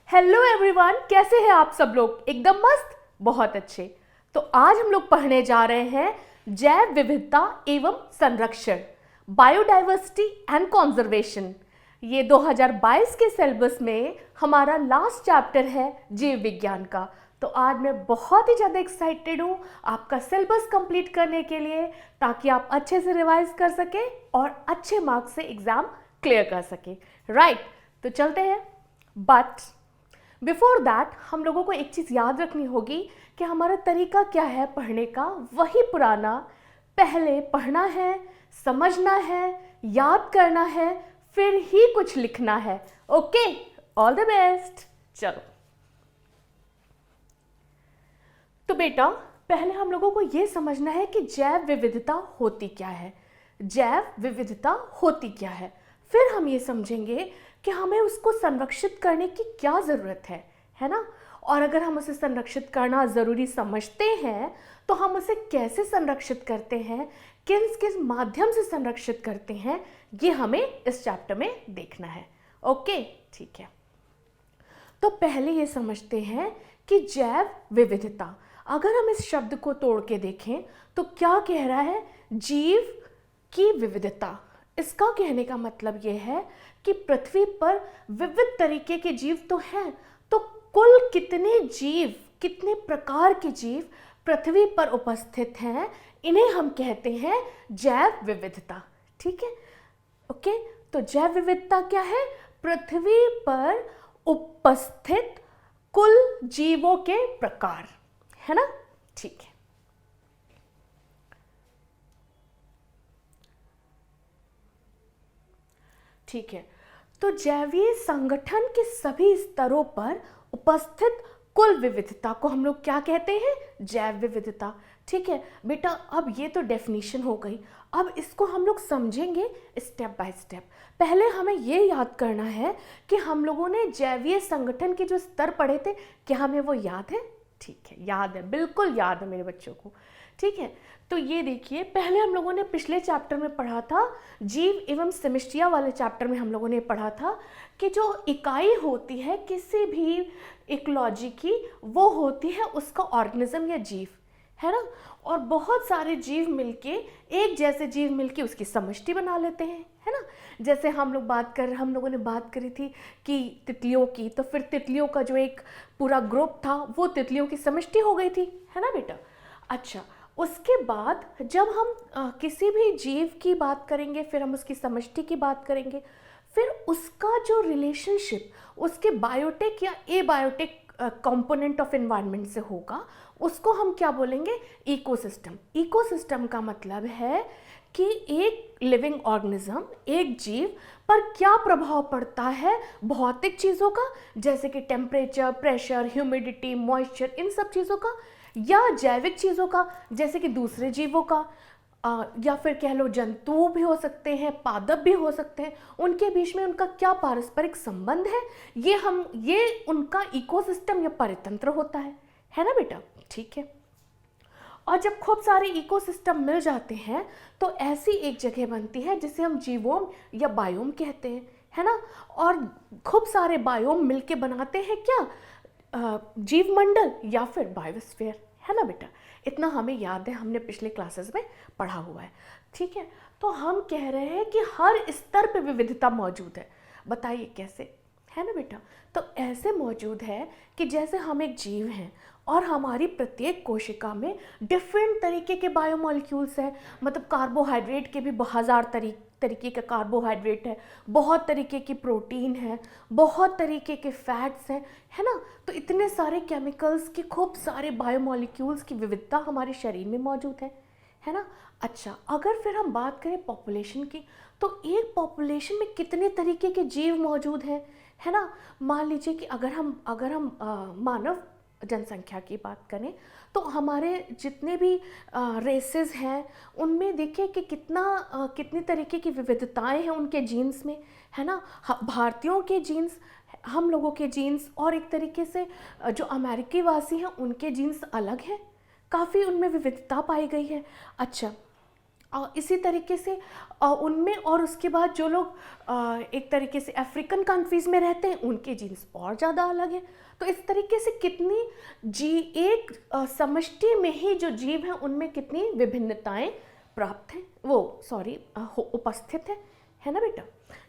Hello everyone, कैसे हैं आप सब लोग? एकदम मस्त, बहुत अच्छे। तो आज हम लोग पढ़ने जा रहे हैं जैव विविधता एवं संरक्षण, बायोडाइवर्सिटी एंड कंजर्वेशन। ये 2022 के सिलेबस में हमारा लास्ट चैप्टर है जीव विज्ञान का। तो आज मैं बहुत ही ज़्यादा एक्साइटेड हूँ आपका सिलेबस कंप्लीट करने के लिए, ताकि आप अच्छे से रिवाइज कर सकें और अच्छे मार्क्स से एग्ज़ाम क्लियर कर सकें। राइट, तो चलते हैं। बट बिफोर दैट हम लोगों को एक चीज़ याद रखनी होगी कि हमारा तरीका क्या है पढ़ने का, वही पुराना। पहले पढ़ना है, समझना है, याद करना है, फिर ही कुछ लिखना है। Okay, all the best. चलो, तो बेटा पहले हम लोगों को ये समझना है कि जैव विविधता होती क्या है। जैव विविधता होती क्या है, फिर हम ये समझेंगे कि हमें उसको संरक्षित करने की क्या ज़रूरत है ना। और अगर हम उसे संरक्षित करना ज़रूरी समझते हैं तो हम उसे कैसे संरक्षित करते हैं, किस किस माध्यम से संरक्षित करते हैं, ये हमें इस चैप्टर में देखना है। ओके, ठीक है। तो पहले ये समझते हैं कि जैव विविधता, अगर हम इस शब्द को तोड़ के देखें तो क्या कह रहा है? जीव की विविधता। इसका कहने का मतलब ये है कि पृथ्वी पर विविध तरीके के जीव तो हैं, तो कुल कितने जीव, कितने प्रकार के जीव पृथ्वी पर उपस्थित हैं, इन्हें हम कहते हैं जैव विविधता। ठीक है, ओके। तो जैव विविधता क्या है? पृथ्वी पर उपस्थित कुल जीवों के प्रकार, है ना। ठीक है, ठीक है। तो जैवीय संगठन के सभी स्तरों पर उपस्थित कुल विविधता को हम लोग क्या कहते हैं? जैव विविधता। ठीक है बेटा, अब ये तो डेफिनेशन हो गई। अब इसको हम लोग समझेंगे स्टेप बाय स्टेप। पहले हमें ये याद करना है कि हम लोगों ने जैवीय संगठन के जो स्तर पढ़े थे, क्या हमें वो याद है? ठीक है, याद है, बिल्कुल याद है मेरे बच्चों को। ठीक है, तो ये देखिए, पहले हम लोगों ने पिछले चैप्टर में पढ़ा था, जीव एवं समष्टियाँ वाले चैप्टर में हम लोगों ने पढ़ा था कि जो इकाई होती है किसी भी इकोलॉजी की, वो होती है उसका ऑर्गेनिज्म या जीव, है ना। और बहुत सारे जीव मिलके, एक जैसे जीव मिलके उसकी समष्टि बना लेते हैं, है ना। जैसे हम लोगों ने बात करी थी कि तितलियों की, तो फिर तितलियों का जो एक पूरा ग्रुप था वो तितलियों की समष्टि हो गई थी, है ना बेटा। अच्छा, उसके बाद जब हम किसी भी जीव की बात करेंगे, फिर हम उसकी समष्टि की बात करेंगे, फिर उसका जो रिलेशनशिप उसके बायोटिक या एबायोटिक कंपोनेंट ऑफ एनवायरनमेंट से होगा, उसको हम क्या बोलेंगे? इकोसिस्टम। इकोसिस्टम का मतलब है कि एक लिविंग ऑर्गेनिज्म, एक जीव पर क्या प्रभाव पड़ता है भौतिक चीज़ों का, जैसे कि टेम्परेचर, प्रेशर, ह्यूमिडिटी, मॉइस्चर, इन सब चीज़ों का, या जैविक चीज़ों का जैसे कि दूसरे जीवों का, या फिर कह लो जंतु भी हो सकते हैं, पादप भी हो सकते हैं, उनके बीच में उनका क्या पारस्परिक संबंध है, ये उनका इकोसिस्टम या परितंत्र होता है ना बेटा। ठीक है, और जब खूब सारे इकोसिस्टम मिल जाते हैं तो ऐसी एक जगह बनती है जिसे हम जीवोम या बायोम कहते हैं, है ना। और खूब सारे बायोम मिलके बनाते हैं क्या? जीव मंडल या फिर बायोस्फीयर, है ना बेटा। इतना हमें याद है, हमने पिछले क्लासेस में पढ़ा हुआ है। ठीक है, तो हम कह रहे हैं कि हर स्तर पे विविधता मौजूद है। बताइए कैसे, है ना बेटा। तो ऐसे मौजूद है कि जैसे हम एक जीव हैं और हमारी प्रत्येक कोशिका में डिफरेंट तरीके के बायोमॉलिक्यूल्स हैं, मतलब कार्बोहाइड्रेट के भी 1000 तरीके का कार्बोहाइड्रेट है, बहुत तरीके की प्रोटीन है, बहुत तरीके के फैट्स हैं, है ना। तो इतने सारे केमिकल्स के खूब सारे बायोमॉलिक्यूल्स की विविधता हमारे शरीर में मौजूद है ना। अच्छा, अगर फिर हम बात करें पॉपुलेशन की, तो एक पॉपुलेशन में कितने तरीके के जीव मौजूद हैं, है ना। मान लीजिए कि अगर हम मानव जनसंख्या की बात करें तो हमारे जितने भी रेसेस हैं उनमें देखिए कि कितनी तरीके की विविधताएं हैं उनके जीन्स में, है ना। भारतीयों के जीन्स, हम लोगों के जीन्स, और एक तरीके से जो अमेरिकी वासी हैं उनके जीन्स अलग हैं, काफ़ी उनमें विविधता पाई गई है। अच्छा, इसी तरीके से उनमें, और उसके बाद जो लोग एक तरीके से अफ्रीकन कंट्रीज़ में रहते हैं उनके जीन्स और ज़्यादा अलग है। तो इस तरीके से कितनी एक समष्टि में ही जो जीव हैं उनमें कितनी विभिन्नताएं प्राप्त हैं, वो सॉरी उपस्थित है ना बेटा।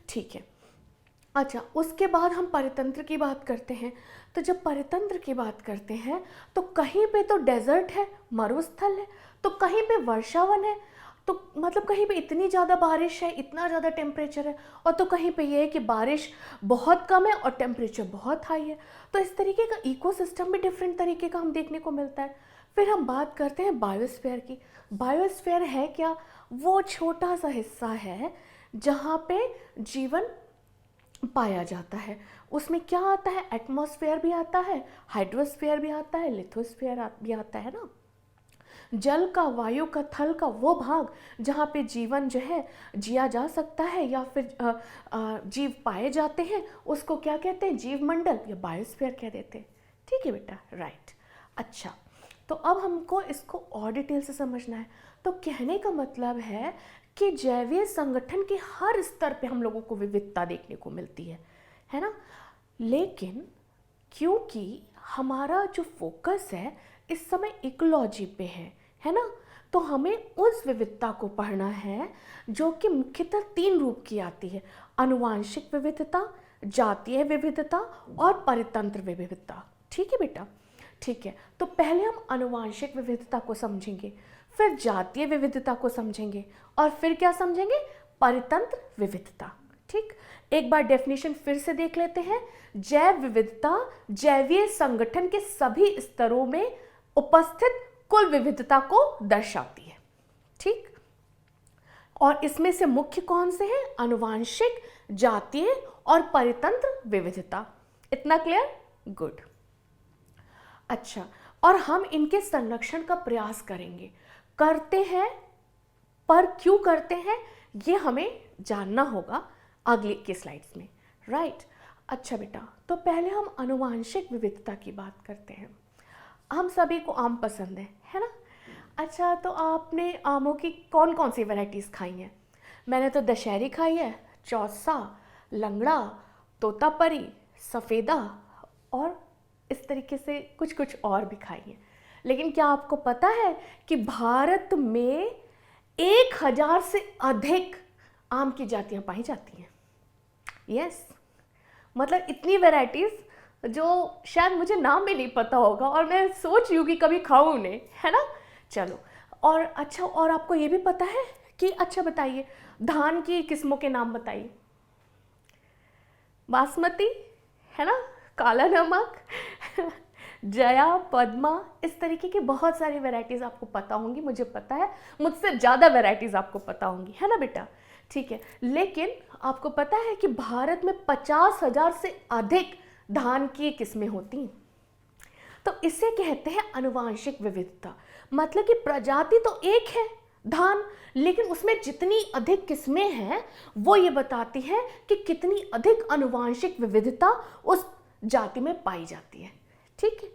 ठीक है। अच्छा, उसके बाद हम परितंत्र की बात करते हैं। तो जब परितंत्र की बात करते हैं तो कहीं पे तो डेजर्ट है, मरुस्थल है, तो कहीं पे वर्षावन है, तो मतलब कहीं पे इतनी ज़्यादा बारिश है, इतना ज़्यादा टेम्परेचर है, और तो कहीं पे ये है कि बारिश बहुत कम है और टेम्परेचर बहुत हाई है। तो इस तरीके का इकोसिस्टम भी डिफरेंट तरीके का हम देखने को मिलता है। फिर हम बात करते हैं बायोस्फीयर की। बायोस्फीयर है क्या? वो छोटा सा हिस्सा है जहाँ पे जीवन पाया जाता है। उसमें क्या आता है? एटमॉस्फेयर भी आता है, हाइड्रोस्फीयर भी आता है, लिथोस्फीयर भी आता है ना। जल का, वायु का, थल का वो भाग जहाँ पे जीवन जो है जिया जा सकता है या फिर जीव पाए जाते हैं, उसको क्या कहते हैं? जीव मंडल या बायोस्फीयर कह देते हैं। ठीक है बेटा, राइट। अच्छा, तो अब हमको इसको और डिटेल से समझना है। तो कहने का मतलब है कि जैवीय संगठन के हर स्तर पे हम लोगों को विविधता देखने को मिलती है ना। लेकिन क्योंकि हमारा जो फोकस है इस समय इकोलॉजी पे है ना, तो हमें उस विविधता को पढ़ना है जो कि मुख्यतः 3 रूप की आती है: आनुवांशिक विविधता, जातीय विविधता और परितंत्र विविधता। ठीक है बेटा, ठीक है। तो पहले हम आनुवांशिक विविधता को समझेंगे, फिर जातीय विविधता को समझेंगे और फिर क्या समझेंगे? परितंत्र विविधता। ठीक, एक बार डेफिनेशन फिर से देख लेते हैं। जैव विविधता जैवीय संगठन के सभी स्तरों में उपस्थित कुल विविधता को दर्शाती है। ठीक, और इसमें से मुख्य कौन से हैं? आनुवांशिक, जातीय और परितंत्र विविधता। इतना क्लियर? गुड। अच्छा, और हम इनके संरक्षण का प्रयास करेंगे, करते हैं, पर क्यों करते हैं ये हमें जानना होगा अगले के स्लाइड्स में, राइट। अच्छा बेटा, तो पहले हम आनुवांशिक विविधता की बात करते हैं। हम सभी को आम पसंद है ना। अच्छा, तो आपने आमों की कौन कौन सी वैरायटीज़ खाई हैं? मैंने तो दशहरी खाई है, चौसा, लंगड़ा, तोतापरी, सफ़ेदा और इस तरीके से कुछ कुछ और भी खाई हैं। लेकिन क्या आपको पता है कि भारत में 1000 से अधिक आम की जातियाँ पाई जाती हैं? यस, मतलब इतनी वैरायटीज़ जो शायद मुझे नाम भी नहीं पता होगा और मैं सोच रही हूँ कि कभी खाऊं उन्हें, है ना। चलो, और अच्छा, और आपको ये भी पता है कि, अच्छा बताइए, धान की किस्मों के नाम बताइए। बासमती, है ना, काला नमक, जया, पद्मा, इस तरीके की बहुत सारी वैरायटीज़ आपको पता होंगी। मुझे पता है मुझसे ज़्यादा वैरायटीज़ आपको पता होंगी, है ना बेटा। ठीक है, लेकिन आपको पता है कि भारत में 50,000 से अधिक धान की किस्में होती हैं। तो इसे कहते हैं आनुवांशिक विविधता। मतलब कि प्रजाति तो एक है धान, लेकिन उसमें जितनी अधिक किस्में हैं वो ये बताती हैं कि कितनी अधिक आनुवांशिक विविधता उस जाति में पाई जाती है। ठीक है,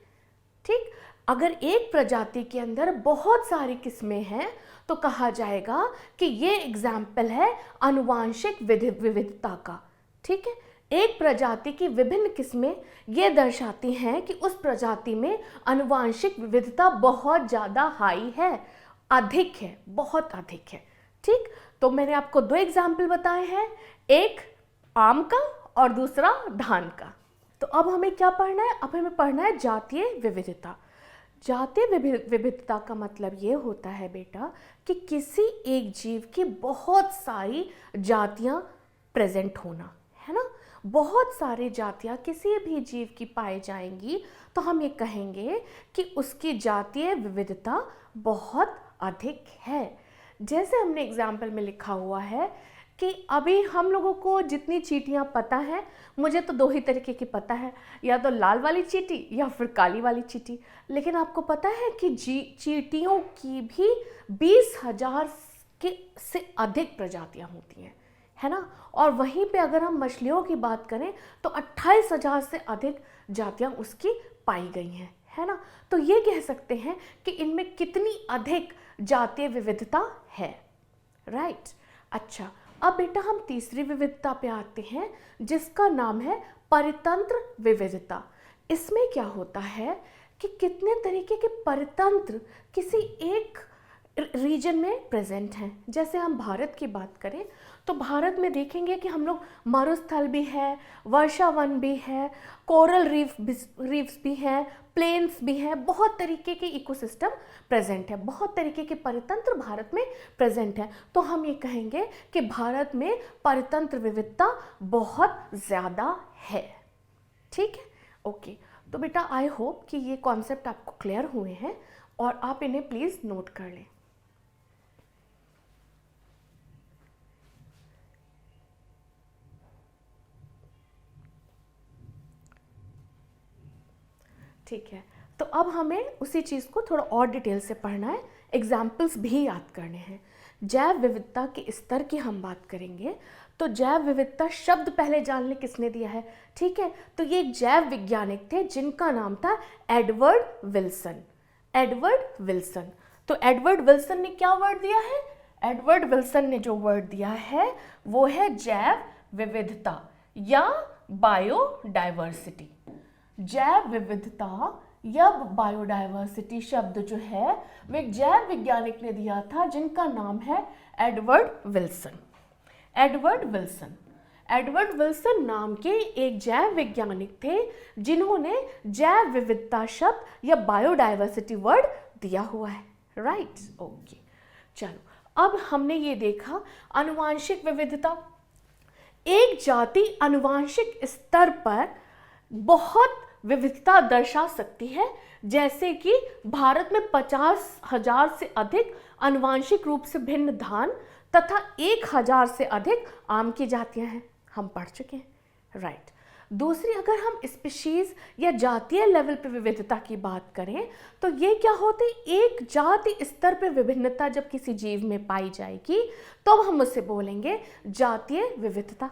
ठीक। अगर एक प्रजाति के अंदर बहुत सारी किस्में हैं तो कहा जाएगा कि ये एग्जाम्पल है आनुवांशिक विविधता का। ठीक है, एक प्रजाति की विभिन्न किस्में ये दर्शाती हैं कि उस प्रजाति में आनुवांशिक विविधता बहुत ज़्यादा हाई है, अधिक है, बहुत अधिक है। ठीक, तो मैंने आपको 2 एग्जाम्पल बताए हैं, एक आम का और दूसरा धान का। तो अब हमें क्या पढ़ना है? अब हमें पढ़ना है जातीय विविधता। जातीय विविधता का मतलब ये होता है बेटा कि किसी एक जीव की बहुत सारी जातियां प्रेजेंट होना, है ना। बहुत सारी जातियां किसी भी जीव की पाई जाएंगी तो हम ये कहेंगे कि उसकी जातीय विविधता बहुत अधिक है। जैसे हमने एग्जाम्पल में लिखा हुआ है कि अभी हम लोगों को जितनी चींटियाँ पता हैं, मुझे तो 2 ही तरीके की पता है, या तो लाल वाली चींटी या फिर काली वाली चींटी। लेकिन आपको पता है कि चींटियों की भी 20,000 से अधिक प्रजातियाँ होती हैं, है ना। और वहीं पे अगर हम मछलियों की बात करें तो 28,000 से अधिक जातियाँ उसकी पाई गई हैं, है ना। तो ये कह सकते हैं कि इनमें कितनी अधिक जातीय विविधता है। राइट। अच्छा, अब बेटा हम तीसरी विविधता पे आते हैं जिसका नाम है परितंत्र विविधता। इसमें क्या होता है कि कितने तरीके के परितंत्र किसी एक रीजन में प्रेजेंट हैं। जैसे हम भारत की बात करें तो भारत में देखेंगे कि हम लोग मरुस्थल भी है, वर्षावन भी है, कोरल रीफ्स भी हैं, प्लेन्स भी हैं, बहुत तरीके के इकोसिस्टम प्रेजेंट है, बहुत तरीके के परितंत्र भारत में प्रेजेंट है। तो हम ये कहेंगे कि भारत में परितंत्र विविधता बहुत ज़्यादा है। ठीक है, ओके। तो बेटा आई होप कि ये कॉन्सेप्ट आपको क्लियर हुए हैं और आप इन्हें प्लीज़ नोट कर लें। ठीक है, तो अब हमें उसी चीज़ को थोड़ा और डिटेल से पढ़ना है, एग्जाम्पल्स भी याद करने हैं। जैव विविधता के स्तर की हम बात करेंगे तो जैव विविधता शब्द पहले जान ले किसने दिया है। ठीक है, तो ये एक जैव वैज्ञानिक थे जिनका नाम था एडवर्ड विल्सन। एडवर्ड विल्सन, तो एडवर्ड विल्सन ने क्या वर्ड दिया है? एडवर्ड विल्सन ने जो वर्ड दिया है वो है जैव विविधता या बायोडाइवर्सिटी। जैव विविधता या बायोडाइवर्सिटी शब्द जो है वो एक जैव वैज्ञानिक ने दिया था जिनका नाम है Edward Wilson. Edward Wilson, Edward Wilson नाम के एक जैव वैज्ञानिक थे जिन्होंने जैव विविधता शब्द या बायोडाइवर्सिटी वर्ड दिया हुआ है। Right, okay. चलो, अब हमने ये देखा आनुवांशिक विविधता। एक जाति आनुवांशिक स्तर पर बहुत विविधता दर्शा सकती है, जैसे कि भारत में 50,000 से अधिक आनुवांशिक रूप से भिन्न धान तथा 1,000 से अधिक आम की जातियां हैं, हम पढ़ चुके हैं। राइट। दूसरी, अगर हम स्पीशीज या जातीय लेवल पे विविधता की बात करें तो ये क्या होती, एक जाति स्तर पे विभिन्नता जब किसी जीव में पाई जाएगी तो हम उसे बोलेंगे जातीय विविधता।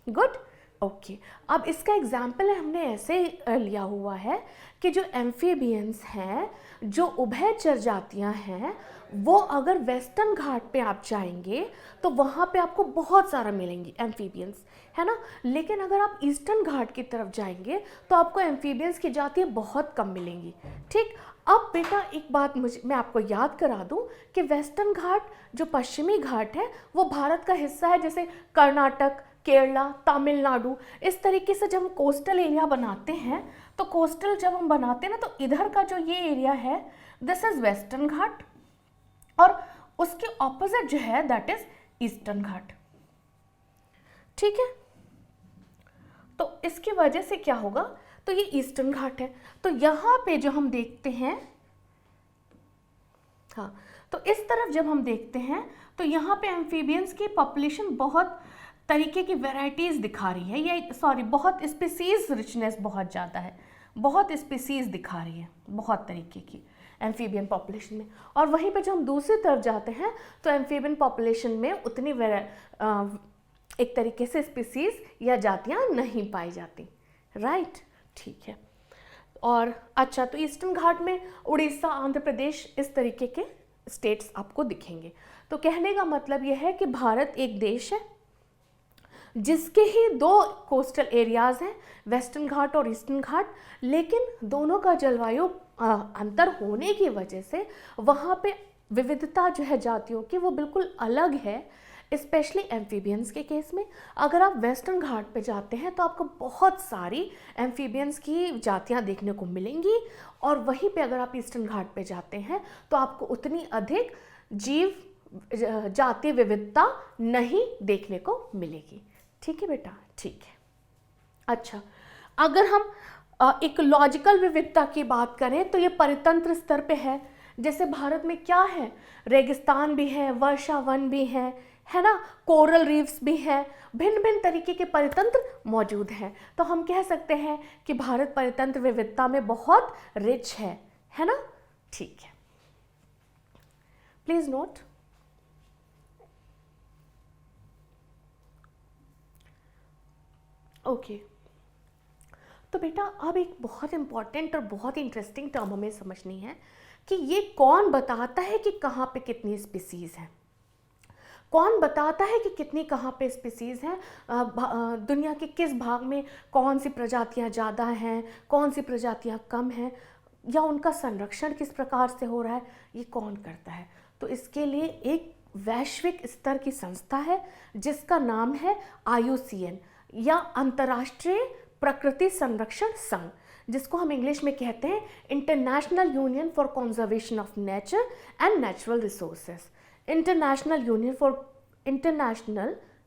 Good, okay. अब इसका एग्जाम्पल हमने ऐसे लिया हुआ है कि जो एम्फीबियंस हैं, जो उभयचर जातियां हैं, वो अगर वेस्टर्न घाट पे आप जाएंगे तो वहाँ पे आपको बहुत सारा मिलेंगी एम्फीबियंस, है ना। लेकिन अगर आप ईस्टर्न घाट की तरफ जाएंगे तो आपको एम्फीबियंस की जातियाँ बहुत कम मिलेंगी। ठीक, अब बेटा एक बात मैं आपको याद करा दूं कि वेस्टर्न घाट जो पश्चिमी घाट है वो भारत का हिस्सा है, जैसे कर्नाटक, केरला, तमिलनाडु, इस तरीके से जब हम कोस्टल एरिया बनाते हैं तो कोस्टल जब हम बनाते हैं ना तो इधर का जो ये एरिया है दिस इज वेस्टर्न घाट और उसके ऑपोजिट जो है दैट इज ईस्टर्न घाट। ठीक है, तो इसकी वजह से क्या होगा, तो ये ईस्टर्न घाट है। तो यहाँ पे जो हम देखते हैं, हाँ, तो इस तरफ जब हम देखते हैं तो यहाँ पे एम्फीबियंस की पॉपुलेशन बहुत तरीके की वेराइटीज़ दिखा रही है, ये सॉरी बहुत स्पीसीज रिचनेस बहुत ज़्यादा है, बहुत स्पीसीज दिखा रही है बहुत तरीके की एम्फीबियन पॉपुलेशन में। और वहीं पे जो हम दूसरी तरफ जाते हैं तो एम्फीबियन पॉपुलेशन में उतनी एक तरीके से स्पीसीज या जातियाँ नहीं पाई जाती। राइट, ठीक है। और अच्छा, तो ईस्टर्न घाट में उड़ीसा, आंध्र प्रदेश, इस तरीके के स्टेट्स आपको दिखेंगे। तो कहने का मतलब यह है कि भारत एक देश है जिसके ही दो कोस्टल एरियाज़ हैं, वेस्टर्न घाट और ईस्टर्न घाट, लेकिन दोनों का जलवायु अंतर होने की वजह से वहाँ पे विविधता जो है जातियों की वो बिल्कुल अलग है। स्पेशली एम्फीबियंस के केस में अगर आप वेस्टर्न घाट पे जाते हैं तो आपको बहुत सारी एम्फीबियंस की जातियाँ देखने को मिलेंगी, और वहीं पे अगर आप ईस्टर्न घाट पे जाते हैं तो आपको उतनी अधिक जीव जातीय विविधता नहीं देखने को मिलेगी। ठीक है बेटा, ठीक है। अच्छा, अगर हम इकोलॉजिकल विविधता की बात करें तो ये परितंत्र स्तर पे है। जैसे भारत में क्या है, रेगिस्तान भी है, वर्षावन भी है ना, कोरल रीफ्स भी हैं, भिन्न भिन्न तरीके के परितंत्र मौजूद हैं। तो हम कह सकते हैं कि भारत परितंत्र विविधता में बहुत रिच है ना। ठीक है, प्लीज नोट। ओके, तो बेटा अब एक बहुत इंपॉर्टेंट और बहुत इंटरेस्टिंग टर्म हमें समझनी है कि ये कौन बताता है कि कहाँ पे कितनी स्पीसीज हैं। कौन बताता है कि कितनी कहाँ पे स्पीसीज़ हैं, दुनिया के किस भाग में कौन सी प्रजातियाँ ज़्यादा हैं, कौन सी प्रजातियाँ कम हैं, या उनका संरक्षण किस प्रकार से हो रहा है, ये कौन करता है? तो इसके लिए एक वैश्विक स्तर की संस्था है जिसका नाम है IUCN या अंतर्राष्ट्रीय प्रकृति संरक्षण संघ, जिसको हम इंग्लिश में कहते हैं international union for conservation of nature and natural resources. International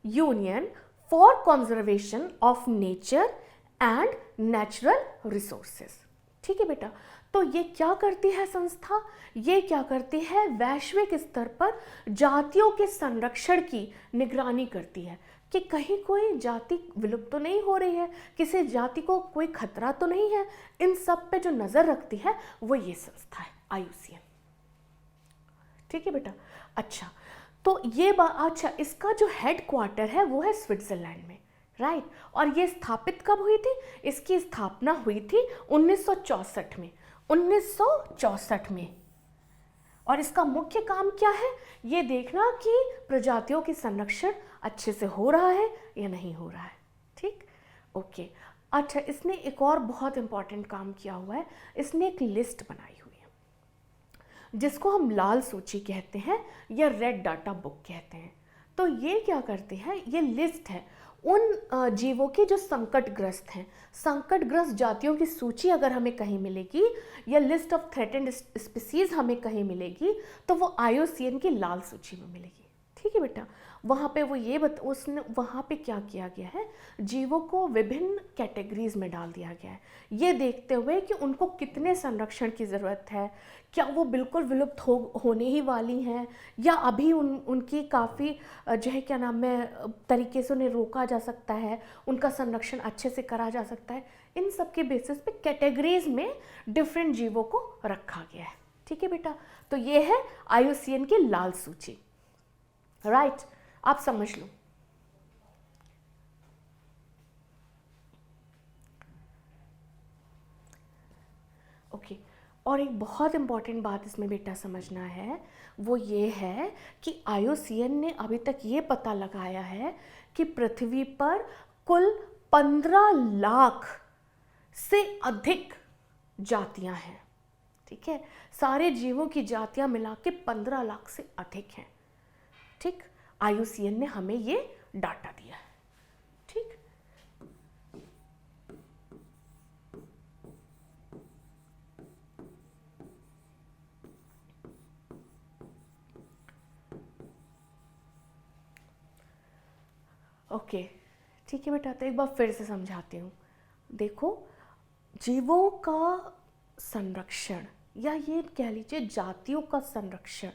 union for conservation of nature and natural resources. ठीक है बेटा, तो ये क्या करती है संस्था? ये क्या करती है? वैश्विक स्तर पर जातियों के संरक्षण की निगरानी करती है कि कहीं कोई जाति विलुप्त तो नहीं हो रही है, किसी जाति को कोई खतरा तो नहीं है। इन सब पे जो नज़र रखती है वो ये संस्था है IUCN। ठीक है बेटा। अच्छा, तो ये अच्छा, इसका जो हेड क्वार्टर है वो है स्विट्जरलैंड में, राइट। और ये स्थापित कब हुई थी? इसकी स्थापना हुई थी 1964 में, 1964 में। और इसका मुख्य काम क्या है? ये देखना कि प्रजातियों की संरक्षण अच्छे से हो रहा है या नहीं हो रहा है। ठीक, ओके। अच्छा, इसने एक और बहुत इंपॉर्टेंट काम किया हुआ है, इसने एक लिस्ट बनाई हुई है जिसको हम लाल सूची कहते हैं या रेड डाटा बुक कहते हैं। तो ये क्या करते हैं? ये लिस्ट है उन जीवों की जो संकटग्रस्त हैं। संकटग्रस्त जातियों की सूची अगर हमें कहीं मिलेगी या लिस्ट ऑफ थ्रेटेंड स्पीसीज हमें कहीं मिलेगी तो वो IUCN की लाल सूची में मिलेगी। ठीक है बेटा। वहाँ पे वो ये उसने वहाँ पे क्या किया गया है? जीवों को विभिन्न कैटेगरीज में डाल दिया गया है, ये देखते हुए कि उनको कितने संरक्षण की ज़रूरत है, क्या वो बिल्कुल विलुप्त होने ही वाली हैं या अभी उनकी काफ़ी जो है क्या नाम है तरीके से उन्हें रोका जा सकता है, उनका संरक्षण अच्छे से करा जा सकता है। इन सब के बेसिस पे कैटेगरीज में डिफरेंट जीवों को रखा गया है। ठीक है बेटा। तो ये है IUCN की लाल सूची, राइट। आप समझ लो। ओके, और एक बहुत इंपॉर्टेंट बात इसमें बेटा समझना है, वो ये है कि IUCN ने अभी तक ये पता लगाया है कि पृथ्वी पर कुल 15 लाख से अधिक जातियां हैं। ठीक है, सारे जीवों की जातियां मिला के 15 लाख से अधिक हैं। ठीक, IUCN ने हमें ये डाटा दिया है। ठीक, ओके। ठीक है बेटा, तो एक बार फिर से समझाती हूँ। देखो, जीवों का संरक्षण या ये कह लीजिए जातियों का संरक्षण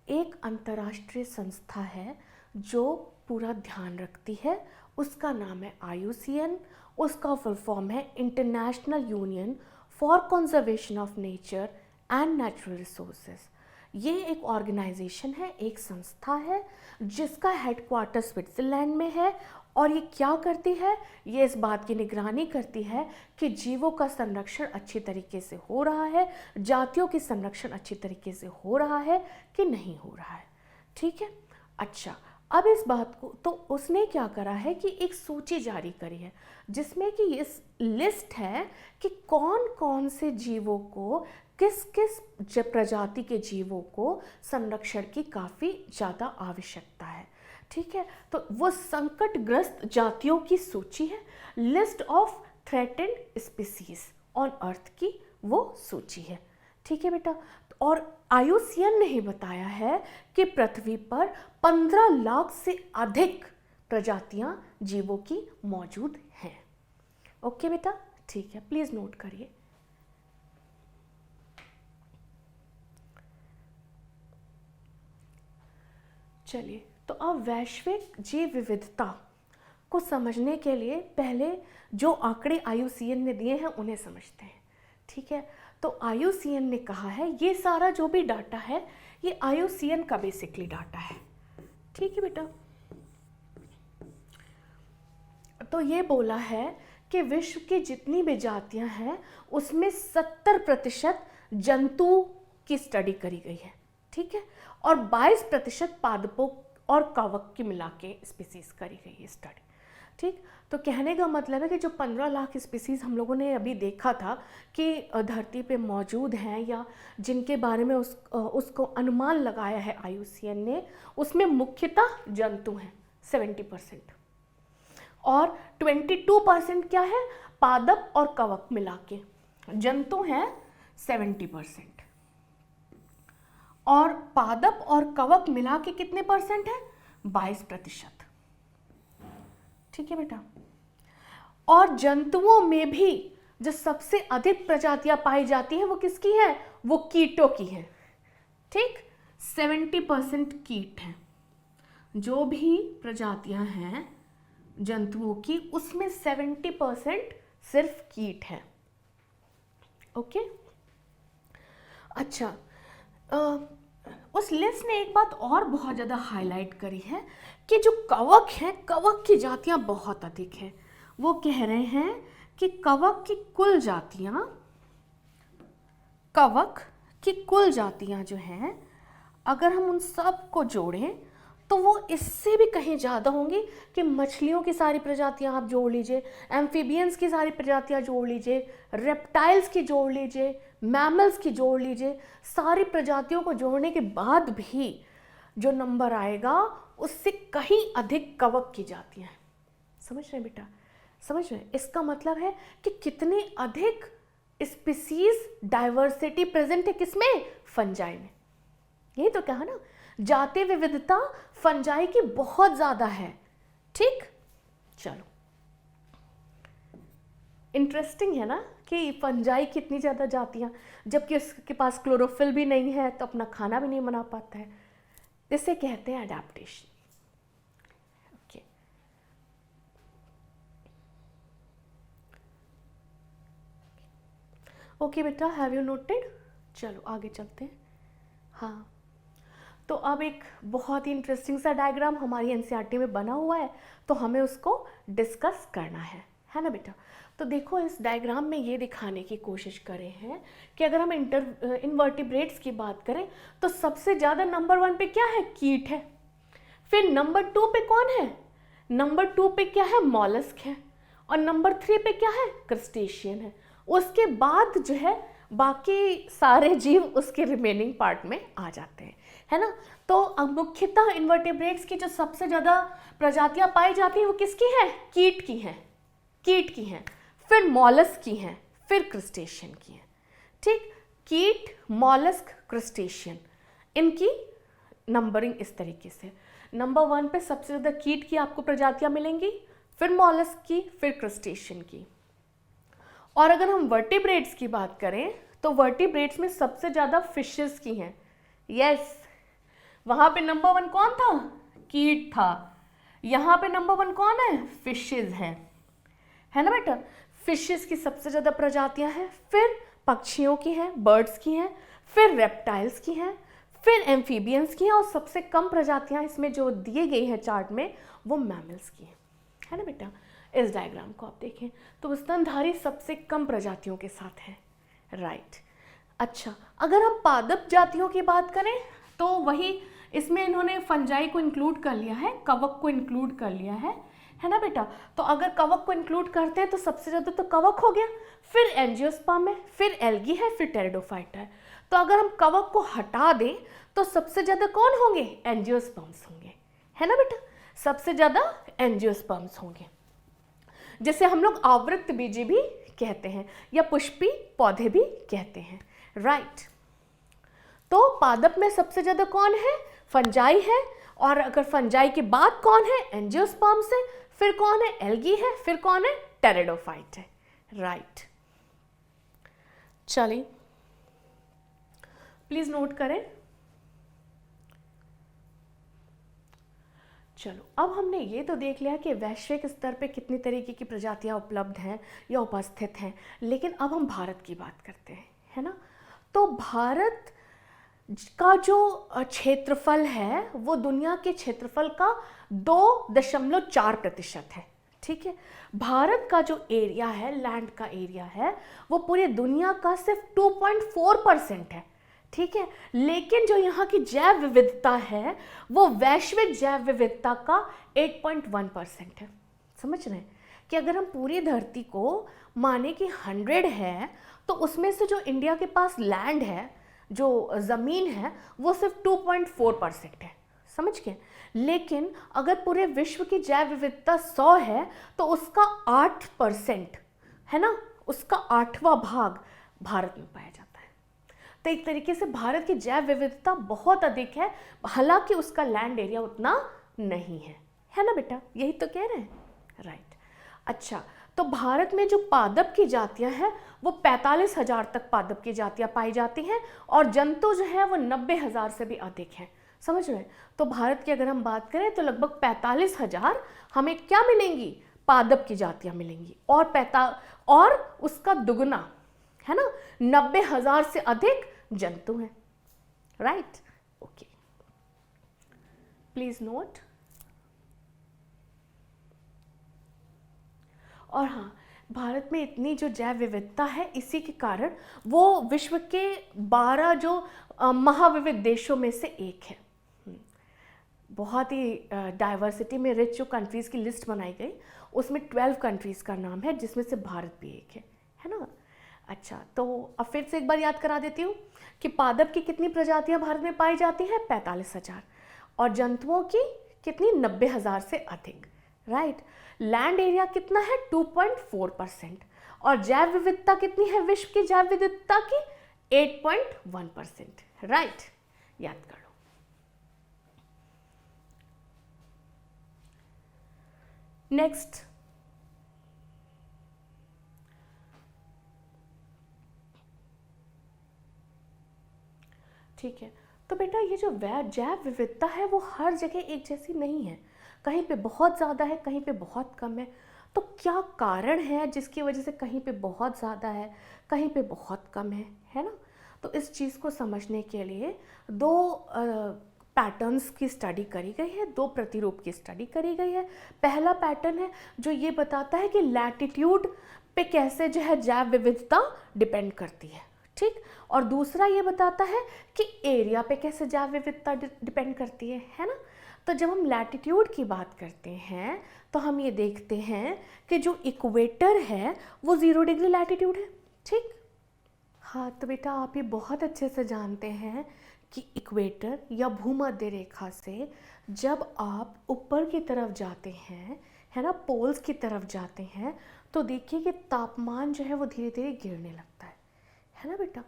एक अंतर्राष्ट्रीय संस्था है जो पूरा ध्यान रखती है। उसका नाम है IUCN, उसका फुल फॉर्म है international union for conservation of nature and natural resources. ये एक ऑर्गेनाइजेशन है, एक संस्था है जिसका हेडक्वार्टर स्विट्जरलैंड में है। और ये क्या करती है? ये इस बात की निगरानी करती है कि जीवों का संरक्षण अच्छी तरीके से हो रहा है, जातियों की संरक्षण अच्छी तरीके से हो रहा है कि नहीं हो रहा है। ठीक है। अच्छा, अब इस बात को तो उसने क्या करा है कि एक सूची जारी करी है जिसमें कि इस लिस्ट है कि कौन कौन से जीवों को, किस किस प्रजाति के जीवों को संरक्षण की काफ़ी ज़्यादा आवश्यकता है। ठीक है, तो वो संकटग्रस्त जातियों की सूची है, list of threatened species on earth की वो सूची है। ठीक है बेटा। और IUCN ने ही बताया है कि पृथ्वी पर 15 लाख से अधिक प्रजातियां जीवों की मौजूद हैं। ओके बेटा, ठीक है, प्लीज नोट करिए। चलिए, तो अब वैश्विक जीव विविधता को समझने के लिए पहले जो आंकड़े IUCN ने दिए हैं उन्हें समझते हैं। ठीक है, तो IUCN ने कहा है ये सारा जो भी डाटा है ये IUCN का बेसिकली डाटा है। ठीक है बेटा। तो ये बोला है कि विश्व की जितनी भी जातियां हैं उसमें 70% जंतु की स्टडी करी गई है। ठीक है, और 22% पादपों और कवक की मिला के स्पीसीज करी गई है स्टडी। ठीक, तो कहने का मतलब है कि जो 15 लाख स्पीसीज़ हम लोगों ने अभी देखा था कि धरती पे मौजूद हैं या जिनके बारे में उसको अनुमान लगाया है IUCN ने, उसमें मुख्यतः जंतु हैं 70% और 22% क्या है, पादप और कवक मिला के। जंतु हैं 70% और पादप और कवक मिला के कितने परसेंट है, 22%। ठीक है बेटा। और जंतुओं में भी जो सबसे अधिक प्रजातियां पाई जाती हैं वो किसकी है, वो कीटों की है। ठीक, 70% कीट हैं। जो भी प्रजातियां हैं जंतुओं की, उसमें 70% सिर्फ कीट है। ओके, अच्छा, उस लिस्ट ने एक बात और बहुत ज़्यादा हाईलाइट करी है कि जो कवक हैं, कवक की जातियां बहुत अधिक हैं। वो कह रहे हैं कि कवक की कुल जातियां जो हैं, अगर हम उन सब को जोड़ें तो वो इससे भी कहीं ज़्यादा होंगी कि मछलियों की सारी प्रजातियां आप जोड़ लीजिए, एम्फीबियंस की सारी प्रजातियां जोड़ लीजिए, रेप्टाइल्स की जोड़ लीजिए, मैमल्स की जोड़ लीजिए, सारी प्रजातियों को जोड़ने के बाद भी जो नंबर आएगा उससे कहीं अधिक कवक की जातियां हैं। समझ रहे बेटा, समझ रहे? इसका मतलब है कि कितनी अधिक स्पीसीज डाइवर्सिटी प्रेजेंट है किसमें, फंजाई में। यही तो कहा ना, जातीय विविधता फंजाई की बहुत ज्यादा है। ठीक, चलो, इंटरेस्टिंग है ना कि फंजाई की इतनी ज्यादा जातियां, जबकि उसके पास क्लोरोफिल भी नहीं है तो अपना खाना भी नहीं बना पाता है। इसे कहते हैं अडैप्टेशन। ओके, ओके बेटा, हैव यू नोटेड? चलो आगे चलते हैं। हाँ, तो अब एक बहुत ही इंटरेस्टिंग सा डायग्राम हमारी एनसीईआरटी में बना हुआ है, तो हमें उसको डिस्कस करना है ना बेटा। तो देखो, इस डायग्राम में ये दिखाने की कोशिश करें हैं कि अगर हम इनवर्टिब्रेट्स की बात करें तो सबसे ज़्यादा नंबर 1 पे क्या है, कीट है। फिर नंबर 2 पे कौन है, नंबर 2 पे क्या है, मॉलस्क है। और नंबर 3 पे क्या है, क्रस्टेशियन है। उसके बाद जो है बाकी सारे जीव उसके रिमेनिंग पार्ट में आ जाते हैं, है ना। तो मुख्यतः इनवर्टिब्रेट्स की जो सबसे ज़्यादा प्रजातियां पाई जाती हैं वो किसकी हैं, कीट की हैं, फिर मॉलस्क की हैं, फिर क्रस्टेशियन की हैं। ठीक, कीट, मॉलस्क, क्रस्टेशियन, इनकी नंबरिंग इस तरीके से। नंबर 1 पे सबसे ज़्यादा कीट की आपको प्रजातियां मिलेंगी, फिर मॉलस्क की, फिर क्रस्टेशियन की। और अगर हम वर्टिब्रेट्स की बात करें तो वर्टिब्रेट्स में सबसे ज़्यादा फिशेस की हैं। यस, वहाँ पे नंबर 1 कौन था, कीट था। यहाँ पे नंबर 1 कौन है, फिशेस है ना बेटा। फिशेस की सबसे ज़्यादा प्रजातियां हैं, फिर पक्षियों की हैं, बर्ड्स की हैं, फिर रेप्टाइल्स की हैं, फिर एम्फीबियंस की हैं, और सबसे कम प्रजातियां इसमें जो दिए गई हैं चार्ट में वो मैमल्स की हैं, है ना बेटा। इस डायग्राम को आप देखें तो स्तनधारी सबसे कम प्रजातियों के साथ है, राइट। अच्छा, अगर हम पादप जातियों की बात करें तो वही इसमें इन्होंने फंजाई को इंक्लूड कर लिया है, कवक को इंक्लूड कर लिया है ना बेटा। तो अगर कवक को इंक्लूड करते हैं तो सबसे ज़्यादा तो कवक हो गया, फिर एंजियोस्पर्म है, फिर एल्गी है, फिर टेरिडोफाइट है। तो अगर हम कवक को हटा दें तो सबसे ज़्यादा कौन होंगे, एंजियोस्पर्म्स होंगे, है ना बेटा। सबसे ज़्यादा एंजियोस्पर्म्स होंगे, जिसे हम लोग आवृत्त बीजी भी कहते हैं या पुष्पी पौधे भी कहते हैं, राइट। तो पादप में सबसे ज़्यादा कौन है, फंजाई है। और अगर फंजाई के बाद कौन है, एंजियोस्पर्म्स है, फिर कौन है, एल्गी है, फिर कौन है, टेरिडोफाइट है, राइट। चलिए प्लीज नोट करें। चलो, अब हमने ये तो देख लिया कि वैश्विक स्तर पे कितनी तरीके की प्रजातियां उपलब्ध हैं या उपस्थित हैं, लेकिन अब हम भारत की बात करते हैं, है ना। तो भारत का जो क्षेत्रफल है वो दुनिया के क्षेत्रफल का 2.4% है, ठीक है। भारत का जो एरिया है, लैंड का एरिया है, वो पूरी दुनिया का सिर्फ 2.4% है, ठीक है, लेकिन जो यहाँ की जैव विविधता है वो वैश्विक जैव विविधता का 8.1% है। समझ रहे हैं कि अगर हम पूरी धरती को माने कि 100 है तो उसमें से जो इंडिया के पास लैंड है, जो ज़मीन है, वो सिर्फ 2.4% है। समझ गए? लेकिन अगर पूरे विश्व की जैव विविधता 100 है तो उसका 8% है ना, उसका 8वां भाग भारत में पाया जाता है। तो एक तरीके से भारत की जैव विविधता बहुत अधिक है, हालांकि उसका लैंड एरिया उतना नहीं है ना बेटा? यही तो कह रहे हैं, राइट। अच्छा, तो भारत में जो पादप की जातियां हैं वो 45,000 तक पादप की जातियां पाई जाती हैं और जंतु जो है वो 90,000 से भी अधिक हैं। समझ रहे हैं? तो भारत की अगर हम बात करें तो लगभग 45,000 हमें क्या मिलेंगी? पादप की जातियां मिलेंगी और उसका दुगना है ना, 90,000 से अधिक जंतु हैं। Right, okay, please note. और हाँ, भारत में इतनी जो जैव विविधता है इसी के कारण वो विश्व के 12 जो महाविविध देशों में से एक है। बहुत ही डाइवर्सिटी में रिच जो कंट्रीज़ की लिस्ट बनाई गई उसमें 12 कंट्रीज़ का नाम है, जिसमें से भारत भी एक है ना। अच्छा, तो अब फिर से एक बार याद करा देती हूँ कि पादप की कितनी प्रजातियाँ भारत में पाई जाती हैं? 45,000। और जंतुओं की कितनी? 90,000 से अधिक। राइट। लैंड एरिया कितना है? 2.4%। और जैव विविधता कितनी है विश्व की जैव विविधता की? 8.1%। राइट, याद कर लो। नेक्स्ट, ठीक है। तो बेटा ये जो जैव विविधता है वो हर जगह एक जैसी नहीं है, कहीं पे बहुत ज़्यादा है, कहीं पे बहुत कम है। तो क्या कारण है जिसकी वजह से कहीं पे बहुत ज़्यादा है, कहीं पे बहुत कम है ना? तो इस चीज़ को समझने के लिए दो पैटर्न्स की स्टडी करी गई है, दो प्रतिरूप की स्टडी करी गई है। पहला पैटर्न है जो ये बताता है कि लैटिट्यूड पे कैसे जो है जैव विविधता डिपेंड करती है, ठीक। और दूसरा ये बताता है कि एरिया पे कैसे जैव विविधता डिपेंड करती है ना। तो जब हम लैटिट्यूड की बात करते हैं तो हम ये देखते हैं कि जो इक्वेटर है वो 0 डिग्री लैटिट्यूड है, ठीक। हाँ, तो बेटा आप ये बहुत अच्छे से जानते हैं कि इक्वेटर या भूमध्य रेखा से जब आप ऊपर की तरफ जाते हैं, है ना, पोल्स की तरफ जाते हैं, तो देखिए कि तापमान जो है वो धीरे धीरे गिरने लगता है ना बेटा।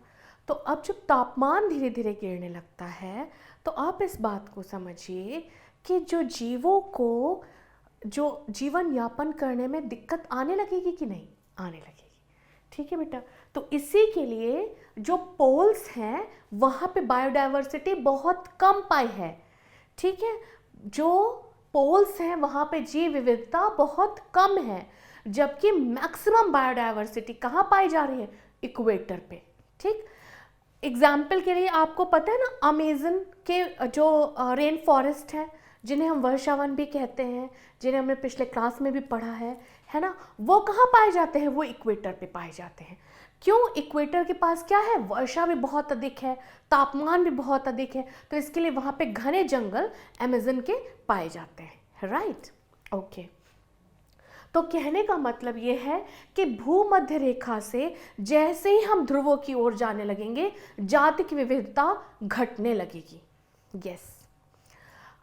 तो अब जब तापमान धीरे धीरे गिरने लगता है तो आप इस बात को समझिए कि जो जीवों को जो जीवन यापन करने में दिक्कत आने लगेगी कि नहीं? आने लगेगी, ठीक है बेटा। तो इसी के लिए जो पोल्स हैं वहाँ पे बायोडाइवर्सिटी बहुत कम पाई है, ठीक है। जो पोल्स हैं वहाँ पे जीव विविधता बहुत कम है, जबकि मैक्सिमम बायोडाइवर्सिटी कहाँ पाई जा रही है? इक्वेटर पे, ठीक। एग्जाम्पल के लिए आपको पता है ना, अमेज़न के जो रेन फॉरेस्ट है जिन्हें हम वर्षावन भी कहते हैं, जिन्हें हमने पिछले क्लास में भी पढ़ा है ना, वो कहाँ पाए जाते हैं? वो इक्वेटर पे पाए जाते हैं। क्यों? इक्वेटर के पास क्या है? वर्षा भी बहुत अधिक है, तापमान भी बहुत अधिक है, तो इसके लिए वहाँ पे घने जंगल अमेज़न के पाए जाते हैं। Right, okay. तो कहने का मतलब ये है कि भूमध्य रेखा से जैसे ही हम ध्रुवों की ओर जाने लगेंगे जाति विविधता घटने लगेगी। यस।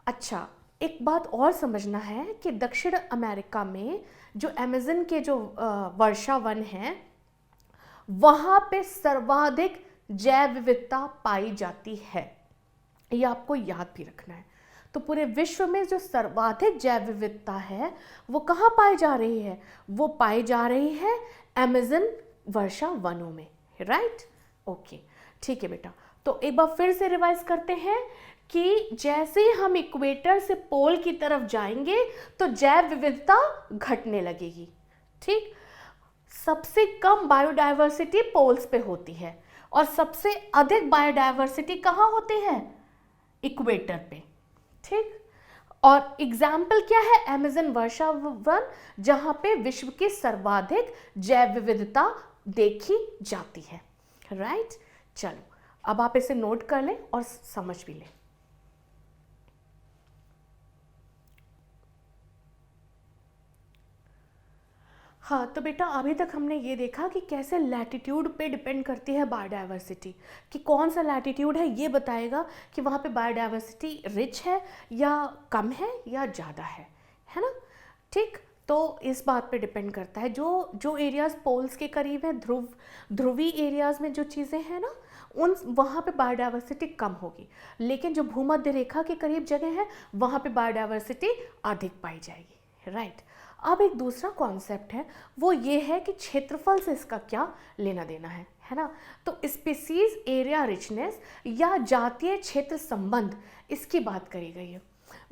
अच्छा, एक बात और समझना है कि दक्षिण अमेरिका में जो अमेज़न के जो वर्षा वन हैं वहाँ पे सर्वाधिक जैव विविधता पाई जाती है, ये आपको याद भी रखना है। तो पूरे विश्व में जो सर्वाधिक जैव विविधता है वो कहाँ पाई जा रही है? वो पाई जा रही है अमेज़न वर्षा वनों में। राइट, ओके, ठीक है बेटा। तो एक बार फिर से रिवाइज करते हैं कि जैसे ही हम इक्वेटर से पोल की तरफ जाएंगे तो जैव विविधता घटने लगेगी, ठीक। सबसे कम बायोडाइवर्सिटी पोल्स पे होती है और सबसे अधिक बायोडाइवर्सिटी कहाँ होती है? इक्वेटर पे, ठीक। और एग्जाम्पल क्या है? अमेज़न वर्षा वन, जहां पे विश्व की सर्वाधिक जैव विविधता देखी जाती है। राइट, चलो अब आप इसे नोट कर लें और समझ भी लें। हाँ, तो बेटा अभी तक हमने ये देखा कि कैसे लैटिट्यूड पे डिपेंड करती है बायोडाइवर्सिटी, कि कौन सा लैटिट्यूड है ये बताएगा कि वहाँ पे बायोडाइवर्सिटी रिच है या कम है या ज़्यादा है ना। ठीक, तो इस बात पे डिपेंड करता है। जो जो एरियाज़ पोल्स के करीब है, ध्रुवी एरियाज़ में जो चीज़ें हैं ना, उन वहाँ पे बायोडाइवर्सिटी कम होगी, लेकिन जो भूमध्य रेखा के करीब जगह है वहाँ पे बायोडाइवर्सिटी अधिक पाई जाएगी, राइट। अब एक दूसरा कॉन्सेप्ट है, वो ये है कि क्षेत्रफल से इसका क्या लेना देना है ना। तो स्पीसीज एरिया रिचनेस या जातीय क्षेत्र संबंध, इसकी बात करी गई है।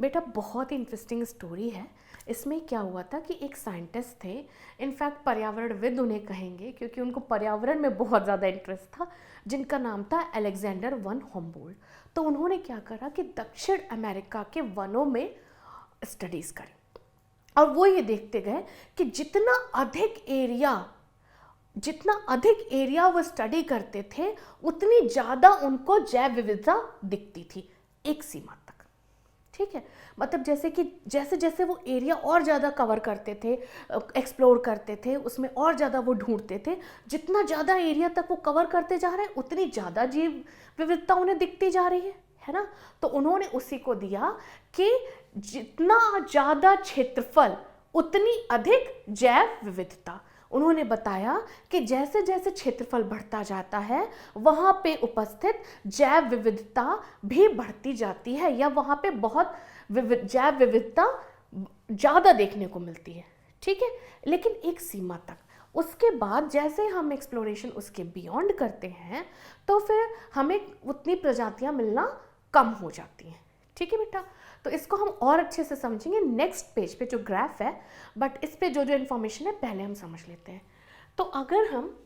बेटा बहुत ही इंटरेस्टिंग स्टोरी है। इसमें क्या हुआ था कि एक साइंटिस्ट थे, इनफैक्ट पर्यावरणविद उन्हें कहेंगे क्योंकि उनको पर्यावरण में बहुत ज़्यादा इंटरेस्ट था, जिनका नाम था अलेक्जेंडर वन हुम्बोल्ट। तो उन्होंने क्या करा कि दक्षिण अमेरिका के वनों में स्टडीज़ करी और वो ये देखते गए कि जितना अधिक एरिया वो स्टडी करते थे उतनी ज़्यादा उनको जैव विविधता दिखती थी एक सीमा तक। ठीक है, मतलब जैसे जैसे वो एरिया और ज़्यादा कवर करते थे, एक्सप्लोर करते थे, उसमें और ज़्यादा वो ढूंढते थे, जितना ज़्यादा एरिया तक वो कवर करते जा रहे हैं उतनी ज़्यादा जीव विविधता उन्हें दिखती जा रही है ना। तो उन्होंने उसी को दिया कि जितना ज़्यादा क्षेत्रफल उतनी अधिक जैव विविधता। उन्होंने बताया कि जैसे जैसे क्षेत्रफल बढ़ता जाता है वहाँ पे उपस्थित जैव विविधता भी बढ़ती जाती है, या वहाँ पे बहुत जैव विविधता ज़्यादा देखने को मिलती है। ठीक है, लेकिन एक सीमा तक। उसके बाद जैसे हम एक्सप्लोरेशन उसके बियॉन्ड करते हैं तो फिर हमें उतनी प्रजातियाँ मिलना कम हो जाती हैं। ठीक है बेटा, तो इसको हम और अच्छे से समझेंगे नेक्स्ट पेज पे जो ग्राफ है, बट इस पे जो जो इन्फॉर्मेशन है पहले हम समझ लेते हैं। तो अगर हम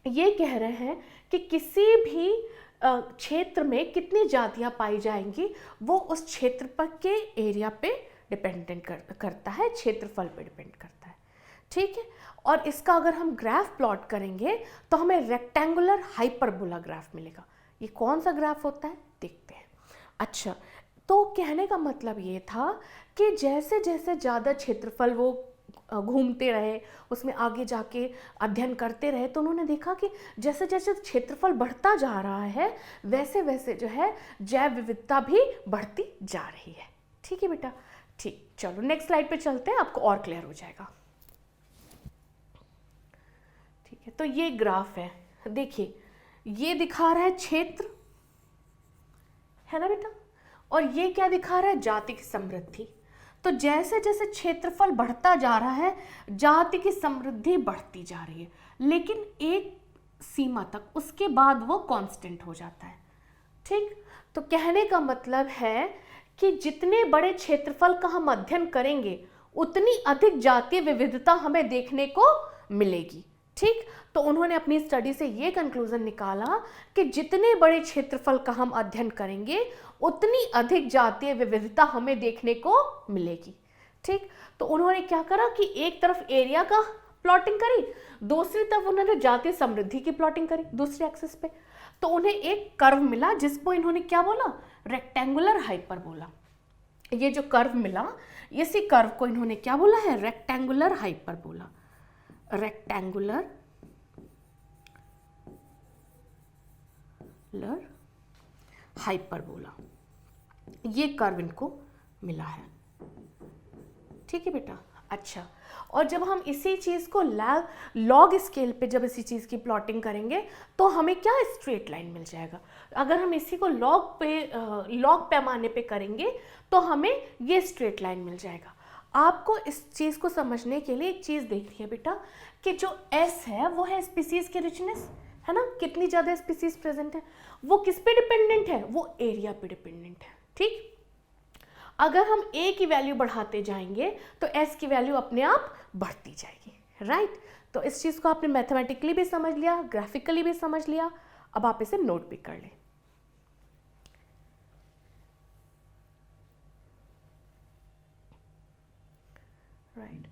ये कह रहे हैं कि किसी भी क्षेत्र में कितनी जातियां पाई जाएंगी, वो उस क्षेत्र पर के एरिया पे डिपेंडेंट करता है, क्षेत्रफल पे डिपेंड करता है। ठीक है, और इसका अगर हम ग्राफ प्लॉट करेंगे तो हमें रेक्टेंगुलर हाइपरबोला ग्राफ मिलेगा। ये कौन सा ग्राफ होता है देखते हैं। अच्छा, तो कहने का मतलब ये था कि जैसे जैसे ज़्यादा क्षेत्रफल वो घूमते रहे, उसमें आगे जाके अध्ययन करते रहे, तो उन्होंने देखा कि जैसे जैसे क्षेत्रफल बढ़ता जा रहा है वैसे वैसे जो है जैव विविधता भी बढ़ती जा रही है। ठीक है बेटा, ठीक, चलो नेक्स्ट स्लाइड पे चलते हैं, आपको और क्लियर हो जाएगा। ठीक है, तो ये ग्राफ है, देखिए ये दिखा रहा है क्षेत्र, है ना बेटा, और ये क्या दिखा रहा है, जाति की समृद्धि। तो जैसे जैसे क्षेत्रफल बढ़ता जा रहा है जाति की समृद्धि बढ़ती जा रही है, लेकिन एक सीमा तक, उसके बाद वो कांस्टेंट हो जाता है। ठीक, तो कहने का मतलब है कि जितने बड़े क्षेत्रफल का हम अध्ययन करेंगे उतनी अधिक जातीय विविधता हमें देखने को मिलेगी। ठीक, तो उन्होंने अपनी स्टडी से ये कंक्लूजन निकाला कि जितने बड़े क्षेत्रफल का हम अध्ययन करेंगे उतनी अधिक जातीय विविधता हमें देखने को मिलेगी। ठीक, तो उन्होंने क्या करा कि एक तरफ एरिया का प्लॉटिंग करी, दूसरी तरफ उन्होंने जातीय समृद्धि की प्लॉटिंग करी दूसरे एक्सिस पे। तो उन्हें एक कर्व मिला जिसको इन्होंने क्या बोला, रेक्टेंगुलर हाइपरबोला। ये जो कर्व मिला, इसी कर्व को इन्होंने क्या बोला है, रेक्टेंगुलर हाइपरबोला। रेक्टेंगुलर हाइपरबोला, ये कर्व इनको मिला है। ठीक है बेटा, अच्छा, और जब हम इसी चीज़ को लॉग स्केल पे जब इसी चीज़ की प्लॉटिंग करेंगे तो हमें क्या स्ट्रेट लाइन मिल जाएगा। अगर हम इसी को लॉग पैमाने पे करेंगे तो हमें ये स्ट्रेट लाइन मिल जाएगा। आपको इस चीज़ को समझने के लिए एक चीज़ देखनी है बेटा कि जो एस है वो है स्पीसीज की रिचनेस, है ना, कितनी ज़्यादा स्पीसीज प्रेजेंट है। वो किस पे डिपेंडेंट है, वो एरिया पे डिपेंडेंट है। ठीक, अगर हम ए की वैल्यू बढ़ाते जाएंगे तो एस की वैल्यू अपने आप बढ़ती जाएगी, राइट। तो इस चीज़ को आपने मैथमेटिकली भी समझ लिया, ग्राफिकली भी समझ लिया, अब आप इसे नोट भी कर लें। राइट,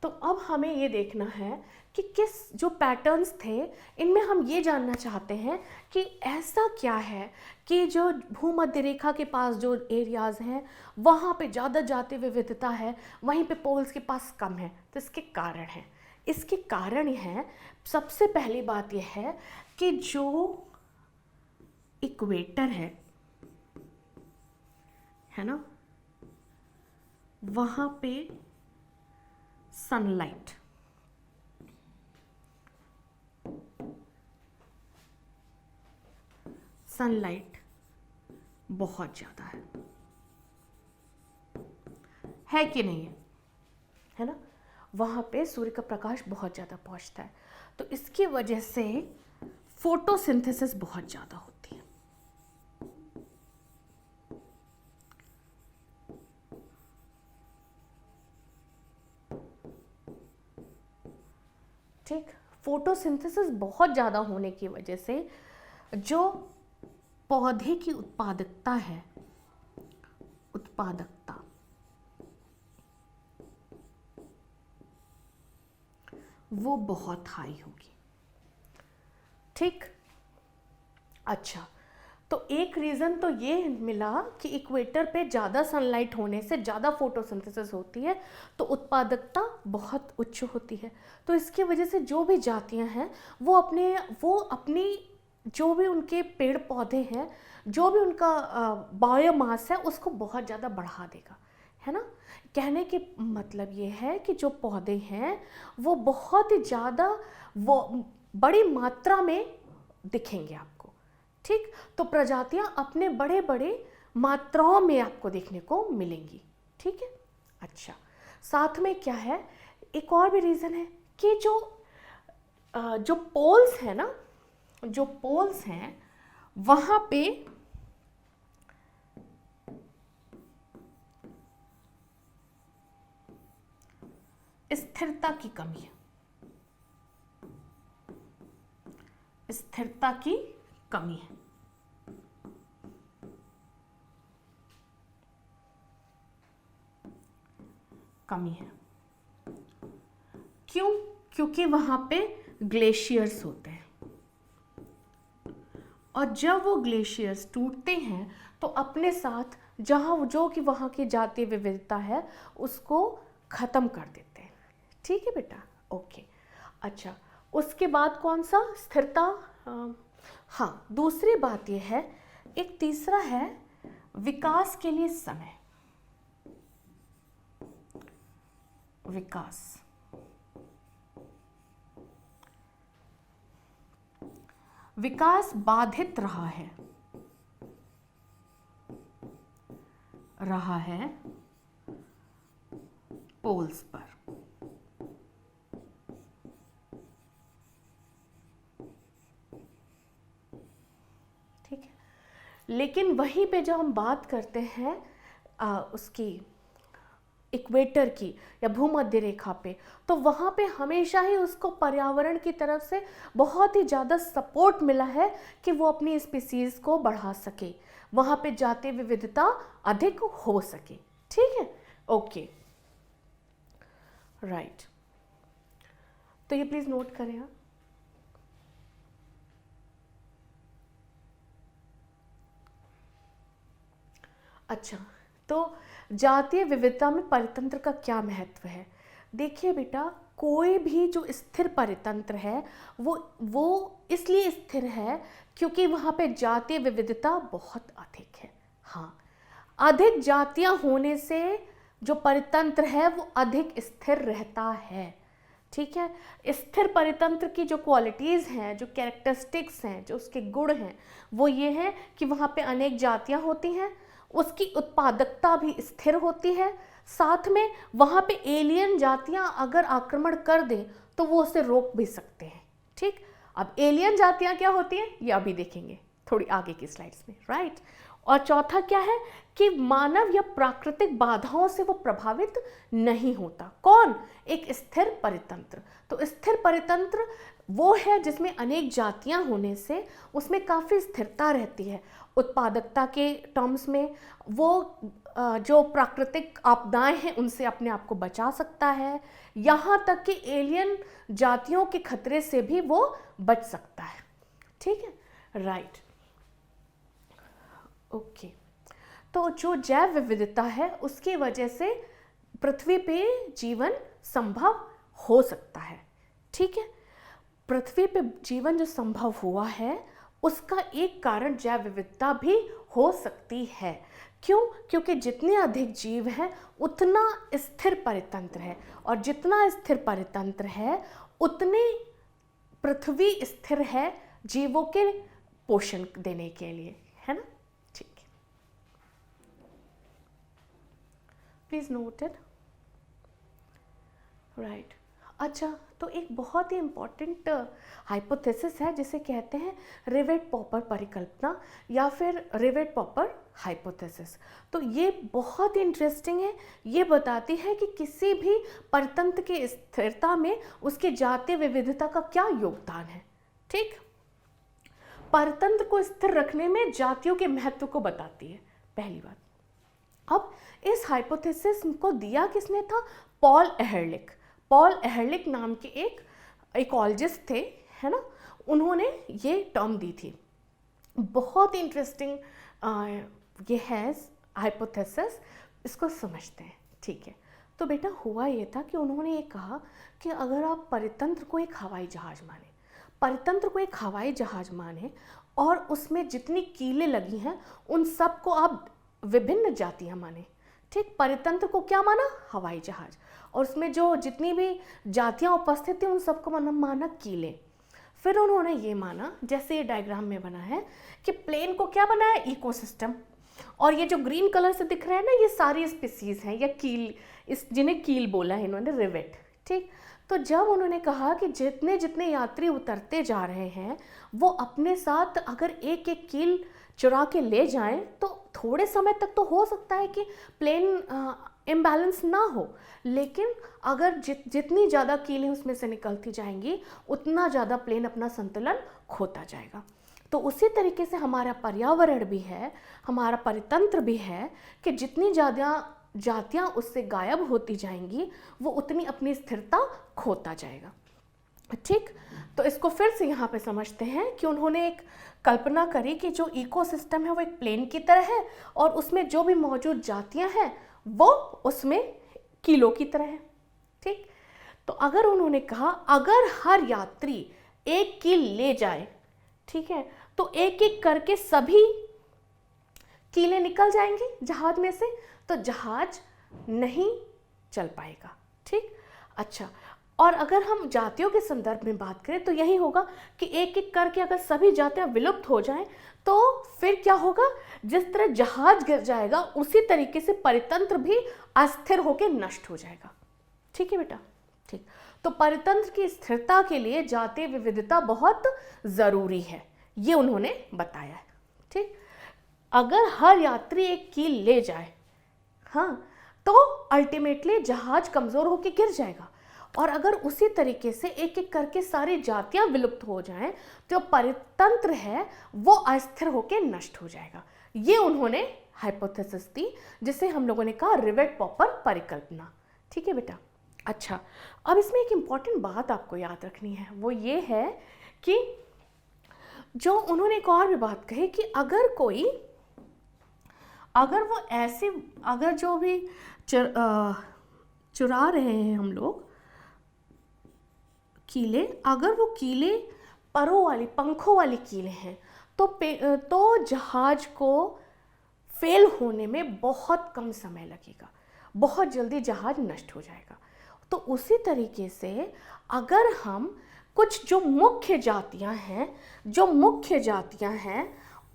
तो अब हमें ये देखना है कि किस जो पैटर्न्स थे इनमें हम ये जानना चाहते हैं कि ऐसा क्या है कि जो भूमध्य रेखा के पास जो एरियाज़ हैं वहाँ पे ज़्यादा जातीय विविधता है, वहीं पे पोल्स के पास कम है। तो इसके कारण हैं, इसके कारण ये हैं, सबसे पहली बात यह है कि जो इक्वेटर है ना, वहाँ पे सनलाइट बहुत ज़्यादा है कि नहीं है ना, वहाँ पे सूर्य का प्रकाश बहुत ज़्यादा पहुँचता है। तो इसकी वजह से फोटोसिंथेसिस बहुत ज़्यादा होती है। ठीक, फोटोसिंथेसिस बहुत ज़्यादा होने की वजह से जो पौधे की उत्पादकता है, वो बहुत हाई होगी। ठीक, अच्छा, तो एक रीज़न तो ये मिला कि इक्वेटर पे ज़्यादा सनलाइट होने से ज़्यादा फोटोसिंथेसिस होती है, तो उत्पादकता बहुत उच्च होती है। तो इसकी वजह से जो भी जातियां हैं वो अपनी जो भी उनके पेड़ पौधे हैं, जो भी उनका बायोमास है, उसको बहुत ज़्यादा बढ़ा देगा, है ना। कहने के मतलब ये है कि जो पौधे हैं वो बहुत ही ज़्यादा वो बड़ी मात्रा में दिखेंगे आपको। ठीक, तो प्रजातियां अपने बड़े बड़े मात्राओं में आपको देखने को मिलेंगी। ठीक है, अच्छा, साथ में क्या है, एक और भी रीज़न है कि जो पोल्स है ना, जो पोल्स हैं वहाँ पे स्थिरता की कमी है, स्थिरता की कमी है। क्यों? क्योंकि वहां पे ग्लेशियर्स होते हैं, और जब वो ग्लेशियर्स टूटते हैं तो अपने साथ जो कि वहाँ की जातीय विविधता है उसको ख़त्म कर देते हैं। ठीक है बेटा, ओके। अच्छा, उसके बाद कौन सा, स्थिरता। हाँ, दूसरी बात यह है, एक तीसरा है विकास के लिए समय। विकास बाधित रहा है पोल्स पर। ठीक है, लेकिन वहीं पे जब हम बात करते हैं उसकी इक्वेटर की या भूमध्य रेखा पे, तो वहाँ पे हमेशा ही उसको पर्यावरण की तरफ से बहुत ही ज़्यादा सपोर्ट मिला है कि वो अपनी स्पीसीज़ को बढ़ा सके, वहाँ पे जातीय विविधता अधिक हो सके। ठीक है, ओके, राइट। तो ये प्लीज़ नोट करें आप। अच्छा, तो जातीय विविधता में परितंत्र का क्या महत्व है? देखिए बेटा, कोई भी जो स्थिर परितंत्र है वो इसलिए स्थिर है क्योंकि वहाँ पे जातीय विविधता बहुत अधिक है। हाँ, अधिक जातियाँ होने से जो परितंत्र है वो अधिक स्थिर रहता है। ठीक है, स्थिर परितंत्र की जो क्वालिटीज़ हैं, जो कैरेक्टरिस्टिक्स हैं, जो उसके गुण हैं, वो ये हैं कि वहाँ पे अनेक जातियाँ होती हैं, उसकी उत्पादकता भी स्थिर होती है, साथ में वहाँ पे एलियन जातियाँ अगर आक्रमण कर दें तो वो उसे रोक भी सकते हैं। ठीक, अब एलियन जातियाँ क्या होती हैं ये अभी देखेंगे थोड़ी आगे की स्लाइड्स में, राइट। और चौथा क्या है कि मानव या प्राकृतिक बाधाओं से वो प्रभावित नहीं होता। कौन? एक स्थिर परितंत्र। तो स्थिर परितंत्र वो है जिसमें अनेक जातियां होने से उसमें काफ़ी स्थिरता रहती है। उत्पादकता के टर्म्स में वो जो प्राकृतिक आपदाएं हैं उनसे अपने आप को बचा सकता है, यहाँ तक कि एलियन जातियों के खतरे से भी वो बच सकता है। ठीक है, राइट, ओके। तो जो जैव विविधता है उसकी वजह से पृथ्वी पे जीवन संभव हो सकता है। ठीक है, पृथ्वी पे जीवन जो संभव हुआ है उसका एक कारण जैव विविधता भी हो सकती है। क्यों? क्योंकि जितने अधिक जीव हैं उतना स्थिर परितंत्र है, और जितना स्थिर परितंत्र है उतनी पृथ्वी स्थिर है जीवों के पोषण देने के लिए, है ना। ठीक है, प्लीज नोट इट, राइट। अच्छा, तो एक बहुत ही इम्पॉर्टेंट हाइपोथेसिस है जिसे कहते हैं रिवेट पॉपर परिकल्पना या फिर रिवेट पॉपर हाइपोथेसिस। तो ये बहुत ही इंटरेस्टिंग है। ये बताती है कि किसी भी परितंत्र की स्थिरता में उसके जातीय विविधता का क्या योगदान है। ठीक, परितंत्र को स्थिर रखने में जातियों के महत्व को बताती है, पहली बात। अब इस हाइपोथेसिस को दिया किसने था? पॉल एहरलिख। पॉल एहरलिख नाम के एक इकोलॉजिस्ट थे, है ना, उन्होंने ये टर्म दी थी। बहुत इंटरेस्टिंग ये है हाइपोथेसिस, इसको समझते हैं। ठीक है, तो बेटा हुआ ये था कि उन्होंने ये कहा कि अगर आप परितंत्र को एक हवाई जहाज माने, परितंत्र को एक हवाई जहाज माने और उसमें जितनी कीलें लगी हैं उन सबको आप विभिन्न जातियां माने। ठीक, परितंत्र को क्या माना? हवाई जहाज, और उसमें जो जितनी भी जातियां उपस्थित थी उन सबको माना कीले। फिर उन्होंने ये माना, जैसे ये डायग्राम में बना है, कि प्लेन को क्या बनाया? इकोसिस्टम। और ये जो ग्रीन कलर से दिख रहा है ना, ये सारी स्पीसीज हैं या कील, इस जिन्हें कील बोला है इन्होंने, रिवेट। ठीक, तो जब उन्होंने कहा कि जितने जितने यात्री उतरते जा रहे हैं वो अपने साथ अगर एक एक कील चुरा के ले जाएं तो थोड़े समय तक तो हो सकता है कि प्लेन इम्बैलेंस ना हो, लेकिन अगर जितनी ज़्यादा कीलें उसमें से निकलती जाएंगी उतना ज़्यादा प्लेन अपना संतुलन खोता जाएगा। तो उसी तरीके से हमारा पर्यावरण भी है, हमारा परितंत्र भी है कि जितनी ज़्यादा जातियाँ उससे गायब होती जाएंगी वो उतनी अपनी स्थिरता खोता जाएगा। ठीक, तो इसको फिर से यहाँ पे समझते हैं कि उन्होंने एक कल्पना करी कि जो इकोसिस्टम है वो एक प्लेन की तरह है और उसमें जो भी मौजूद जातियाँ हैं वो उसमें कीलों की तरह है। ठीक, तो अगर उन्होंने कहा अगर हर यात्री एक कील ले जाए, ठीक है, तो एक एक करके सभी कीलें निकल जाएंगी जहाज में से, तो जहाज नहीं चल पाएगा। ठीक, अच्छा, और अगर हम जातियों के संदर्भ में बात करें तो यही होगा कि एक एक करके अगर सभी जातियां विलुप्त हो जाएं तो फिर क्या होगा? जिस तरह जहाज गिर जाएगा उसी तरीके से परितंत्र भी अस्थिर होकर नष्ट हो जाएगा। ठीक है बेटा, ठीक। तो परितंत्र की स्थिरता के लिए जातीय विविधता बहुत जरूरी है, ये उन्होंने बताया है। ठीक, अगर हर यात्री एक कील ले जाए, हाँ, तो अल्टीमेटली जहाज कमजोर होकर गिर जाएगा, और अगर उसी तरीके से एक एक करके सारी जातियां विलुप्त हो जाएं तो परितंत्र है वो अस्थिर होकर नष्ट हो जाएगा। ये उन्होंने हाइपोथेसिस दी जिसे हम लोगों ने कहा रिवेट पॉपर परिकल्पना। ठीक है बेटा, अच्छा, अब इसमें एक इम्पॉर्टेंट बात आपको याद रखनी है, वो ये है कि जो उन्होंने एक और भी बात कही कि अगर वो ऐसे, अगर जो भी चुरा रहे हैं हम लोग कीले, अगर वो कीले परों वाली, पंखों वाली कीले हैं तो जहाज को फेल होने में बहुत कम समय लगेगा, बहुत जल्दी जहाज नष्ट हो जाएगा। तो उसी तरीके से अगर हम कुछ जो मुख्य जातियां हैं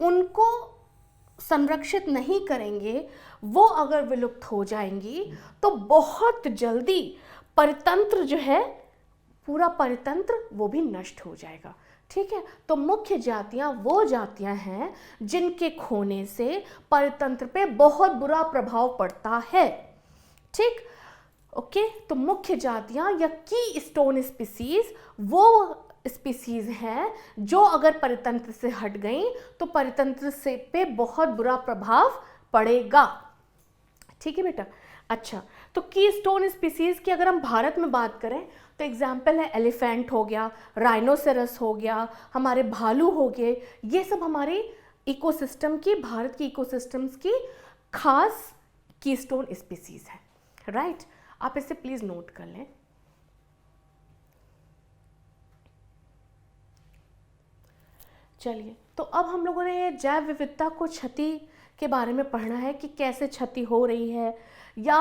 उनको संरक्षित नहीं करेंगे, वो अगर विलुप्त हो जाएंगी तो बहुत जल्दी परितंत्र जो है, पूरा परितंत्र वो भी नष्ट हो जाएगा। ठीक है, तो मुख्य जातियां वो जातियां हैं जिनके खोने से परितंत्र पे बहुत बुरा प्रभाव पड़ता है। ठीक, ओके, तो मुख्य जातियां या की स्टोन स्पीसीज वो स्पीसीज हैं जो अगर परितंत्र से हट गई तो परितंत्र से पे बहुत बुरा प्रभाव पड़ेगा। ठीक है बेटा। अच्छा, तो कीस्टोन स्पीसीज की अगर हम भारत में बात करें तो एग्जाम्पल है एलिफेंट हो गया, राइनोसेरस हो गया, हमारे भालू हो गए, ये सब हमारे इकोसिस्टम की, भारत की इकोसिस्टम्स की खास कीस्टोन स्पीसीज है। राइट, आप इसे प्लीज नोट कर लें। चलिए, तो अब हम लोगों ने ये जैव विविधता को क्षति के बारे में पढ़ना है कि कैसे क्षति हो रही है या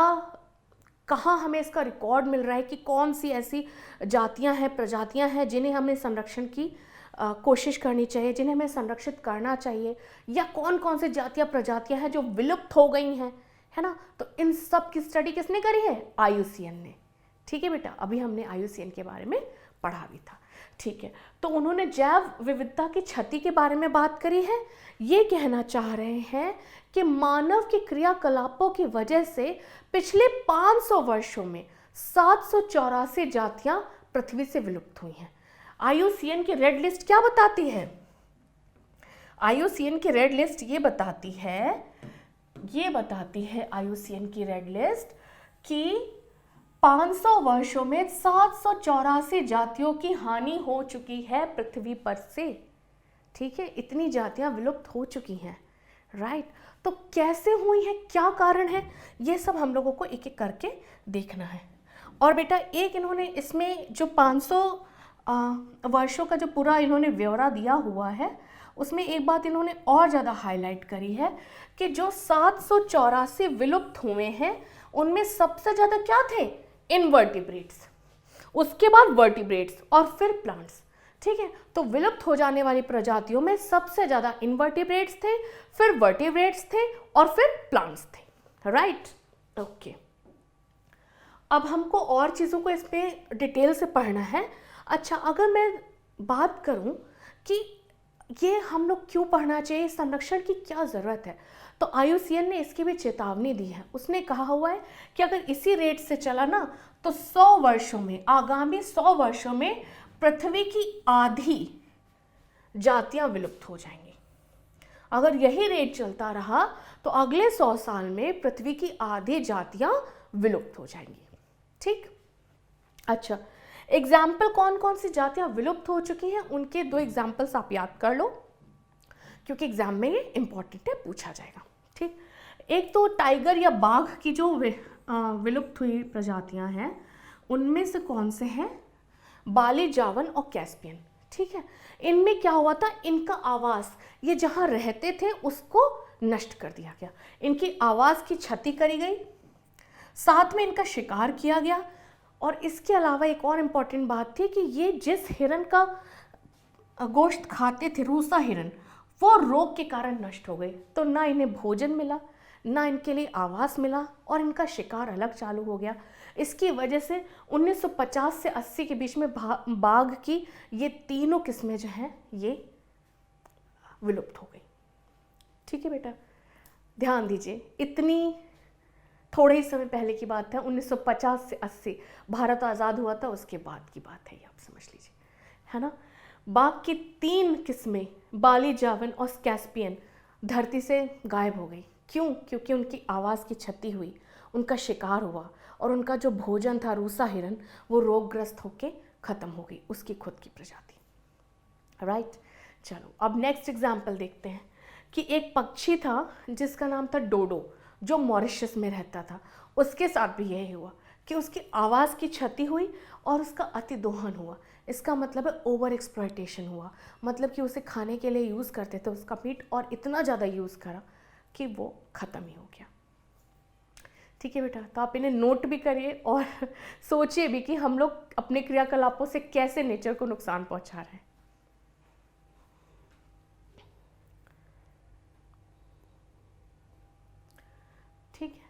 कहाँ हमें इसका रिकॉर्ड मिल रहा है कि कौन सी ऐसी जातियां हैं, प्रजातियां हैं जिन्हें हमें संरक्षण की कोशिश करनी चाहिए, जिन्हें हमें संरक्षित करना चाहिए, या कौन कौन से जातियां प्रजातियां हैं जो विलुप्त हो गई हैं, है ना। तो इन सब की स्टडी किसने करी है? IUCN ने। ठीक है बेटा, अभी हमने IUCN के बारे में पढ़ा भी था। ठीक है, तो उन्होंने जैव विविधता की क्षति के बारे में बात करी है। ये कहना चाह रहे हैं कि मानव के क्रियाकलापों की वजह से पिछले 500 वर्षों में 784 जातियां पृथ्वी से विलुप्त हुई हैं। IUCN की रेड लिस्ट क्या बताती है? IUCN की रेड लिस्ट ये बताती है IUCN की रेड लिस्ट कि 500 वर्षों में 784 जातियों की हानि हो चुकी है पृथ्वी पर से। ठीक है, इतनी जातियां विलुप्त हो चुकी हैं। राइट, तो कैसे हुई है, क्या कारण है, ये सब हम लोगों को एक एक करके देखना है। और बेटा एक इन्होंने इसमें जो 500 वर्षों का जो पूरा इन्होंने ब्यौरा दिया हुआ है उसमें एक बात इन्होंने और ज़्यादा हाईलाइट करी है कि जो 784 विलुप्त हुए हैं उनमें सबसे ज़्यादा क्या थे? इनवर्टिब्रेट्स, उसके बाद वर्टिब्रेट्स और फिर प्लांट्स। ठीक है, तो विलुप्त हो जाने वाली प्रजातियों में सबसे ज़्यादा इनवर्टिब्रेट्स थे, फिर वर्टिब्रेट्स थे और फिर प्लांट्स थे। Right, okay. अब हमको और चीज़ों को इसमें डिटेल से पढ़ना है। अच्छा, अगर मैं बात करूं कि ये हम लोग क्यों पढ़ना चाहिए, संरक्षण की क्या ज़रूरत है, तो IUCN ने इसकी भी चेतावनी दी है। उसने कहा हुआ है कि अगर इसी रेट से चला ना तो 100 वर्षों में, आगामी 100 वर्षों में पृथ्वी की आधी जातियां विलुप्त हो जाएंगी। अगर यही रेट चलता रहा तो अगले 100 साल में पृथ्वी की आधी जातियां विलुप्त हो जाएंगी। ठीक, अच्छा, एग्जाम्पल कौन कौन सी जातियां विलुप्त हो चुकी हैं उनके 2 एग्जाम्पल्स आप याद कर लो, क्योंकि एग्जाम में ये इंपॉर्टेंट है, पूछा जाएगा। ठीक, एक तो टाइगर या बाघ की जो विलुप्त हुई प्रजातियां हैं उनमें से कौन से हैं? बाली, जावन और कैस्पियन। ठीक है, इनमें क्या हुआ था, इनका आवास, ये जहाँ रहते थे उसको नष्ट कर दिया गया, इनकी आवास की क्षति करी गई, साथ में इनका शिकार किया गया। और इसके अलावा एक और इम्पॉर्टेंट बात थी कि ये जिस हिरन का गोश्त खाते थे, रूसा हिरन, वो रोग के कारण नष्ट हो गए। तो ना इन्हें भोजन मिला, ना इनके लिए आवास मिला और इनका शिकार अलग चालू हो गया। इसकी वजह से 1950 से 80 के बीच में बाघ की ये तीनों किस्में जो हैं ये विलुप्त हो गई। ठीक है बेटा, ध्यान दीजिए, इतनी थोड़े ही समय पहले की बात है, 1950 से 80 भारत आज़ाद हुआ था, उसके बाद की बात है, ये आप समझ लीजिए, है ना। बाघ की 3 किस्में, बाली, जावन और कैस्पियन, धरती से गायब हो गई। क्यों? क्योंकि उनकी आवाज़ की क्षति हुई, उनका शिकार हुआ और उनका जो भोजन था रूसा हिरन, वो रोगग्रस्त होके ख़त्म हो गई, उसकी खुद की प्रजाति। राइट, चलो अब नेक्स्ट एग्जाम्पल देखते हैं कि एक पक्षी था जिसका नाम था डोडो, जो मॉरिशस में रहता था। उसके साथ भी यही हुआ कि उसकी आवाज़ की क्षति हुई और उसका अति दोहन हुआ। इसका मतलब है ओवर एक्सप्लॉयटेशन हुआ, मतलब कि उसे खाने के लिए यूज़ करते थे उसका मीट, और इतना ज़्यादा यूज़ करा कि वो ख़त्म ही हो गया। ठीक है बेटा, तो आप इन्हें नोट भी करिए और सोचिए भी कि हम लोग अपने क्रियाकलापों से कैसे नेचर को नुकसान पहुंचा रहे हैं। ठीक है,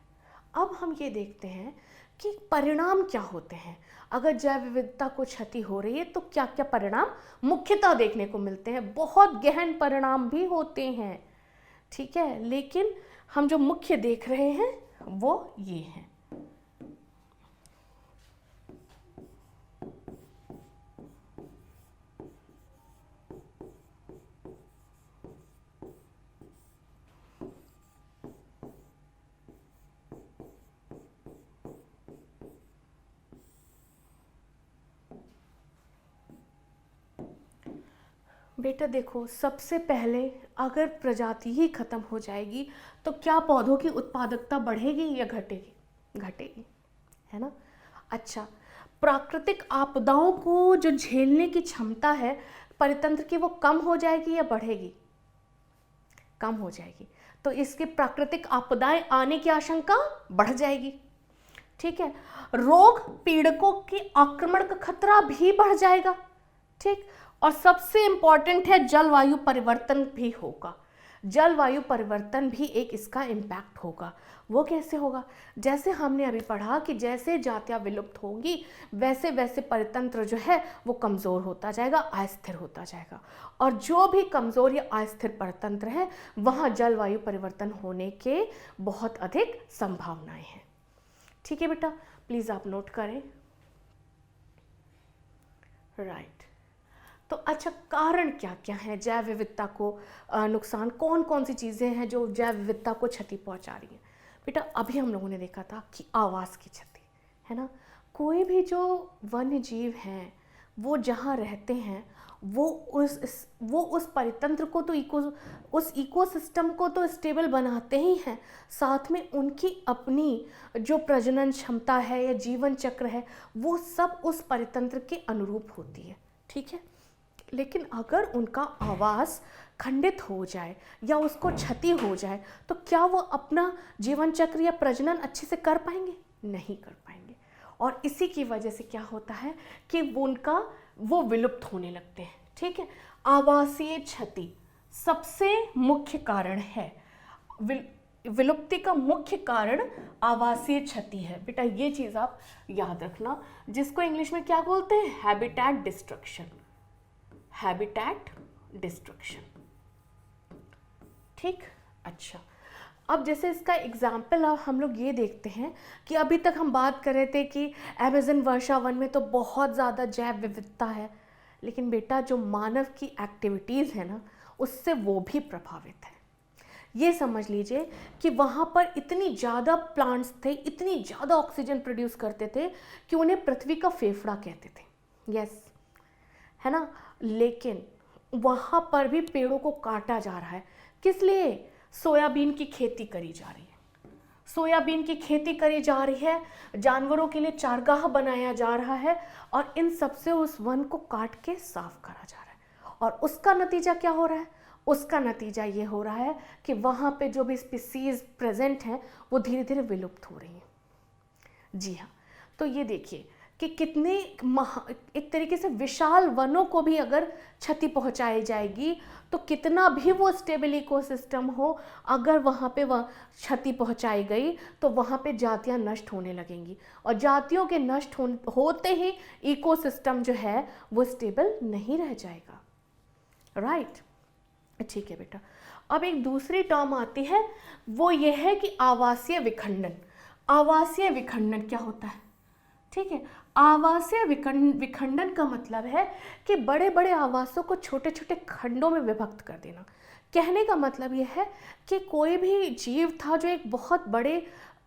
अब हम ये देखते हैं कि परिणाम क्या होते हैं अगर जैव विविधता को क्षति हो रही है, तो क्या क्या परिणाम मुख्यतः देखने को मिलते हैं। बहुत गहन परिणाम भी होते हैं, ठीक है, लेकिन हम जो मुख्य देख रहे हैं वो ये हैं। बेटा देखो, सबसे पहले अगर प्रजाति ही खत्म हो जाएगी तो क्या पौधों की उत्पादकता बढ़ेगी या घटेगी? घटेगी, है ना। अच्छा, प्राकृतिक आपदाओं को जो झेलने की क्षमता है परितंत्र की, वो कम हो जाएगी या बढ़ेगी? कम हो जाएगी। तो इसकी प्राकृतिक आपदाएं आने की आशंका बढ़ जाएगी। ठीक है, रोग पीड़कों के आक्रमण का खतरा भी बढ़ जाएगा। ठीक, और सबसे इंपॉर्टेंट है जलवायु परिवर्तन भी होगा। जलवायु परिवर्तन भी एक इसका इम्पैक्ट होगा। वो कैसे होगा? जैसे हमने अभी पढ़ा कि जैसे जातियां विलुप्त होंगी वैसे वैसे परितंत्र जो है वो कमज़ोर होता जाएगा, अस्थिर होता जाएगा। और जो भी कमज़ोर या अस्थिर परितंत्र है वहाँ जलवायु परिवर्तन होने के बहुत अधिक संभावनाएं हैं। ठीक है बेटा, प्लीज़ आप नोट करें। राइट। तो अच्छा, कारण क्या क्या है जैव विविधता को नुकसान? कौन कौन सी चीज़ें हैं जो जैव विविधता को क्षति पहुंचा रही हैं? बेटा अभी हम लोगों ने देखा था कि आवास की क्षति, है ना। कोई भी जो वन्य जीव हैं वो जहाँ रहते हैं वो उस परितंत्र को तो उस इकोसिस्टम को तो स्टेबल बनाते ही हैं, साथ में उनकी अपनी जो प्रजनन क्षमता है या जीवन चक्र है वो सब उस परितंत्र के अनुरूप होती है। ठीक है, लेकिन अगर उनका आवास खंडित हो जाए या उसको क्षति हो जाए तो क्या वो अपना जीवन चक्र या प्रजनन अच्छे से कर पाएंगे? नहीं कर पाएंगे। और इसी की वजह से क्या होता है कि वो विलुप्त होने लगते हैं। ठीक है, आवासीय क्षति सबसे मुख्य कारण है। विलुप्ति का मुख्य कारण आवासीय क्षति है। बेटा ये चीज़ आप याद रखना, जिसको इंग्लिश में क्या बोलते हैं? Habitat destruction. Habitat destruction. ठीक, अच्छा, अब जैसे इसका एग्जाम्पल हम लोग ये देखते हैं कि अभी तक हम बात कर रहे थे कि अमेज़न वर्षा वन में तो बहुत ज़्यादा जैव विविधता है, लेकिन बेटा जो मानव की एक्टिविटीज़ है ना उससे वो भी प्रभावित है। ये समझ लीजिए कि वहाँ पर इतनी ज़्यादा प्लांट्स थे, इतनी ज़्यादा ऑक्सीजन प्रोड्यूस करते थे कि उन्हें पृथ्वी का फेफड़ा कहते थे। यस, है ना। लेकिन वहाँ पर भी पेड़ों को काटा जा रहा है। किस लिए? सोयाबीन की खेती करी जा रही है। सोयाबीन की खेती करी जा रही है, जानवरों के लिए चारगाह बनाया जा रहा है और इन सब से उस वन को काट के साफ करा जा रहा है। और उसका नतीजा क्या हो रहा है? उसका नतीजा ये हो रहा है कि वहाँ पे जो भी स्पीसीज प्रेजेंट हैं वो धीरे धीरे विलुप्त हो रही हैं। जी हाँ, तो ये देखिए कि कितने एक तरीके से विशाल वनों को भी अगर क्षति पहुंचाई जाएगी तो कितना भी वो स्टेबल इकोसिस्टम हो, अगर वहाँ पे वह क्षति पहुंचाई गई तो वहाँ पे जातियाँ नष्ट होने लगेंगी और जातियों के नष्ट होते ही इकोसिस्टम जो है वो स्टेबल नहीं रह जाएगा। राइट, ठीक है बेटा। अब एक दूसरी टर्म आती है, वो ये है कि आवासीय विखंडन। आवासीय विखंडन क्या होता है? ठीक है, आवासीय विखंडन का मतलब है कि बड़े बड़े आवासों को छोटे छोटे खंडों में विभक्त कर देना। कहने का मतलब यह है कि कोई भी जीव था जो एक बहुत बड़े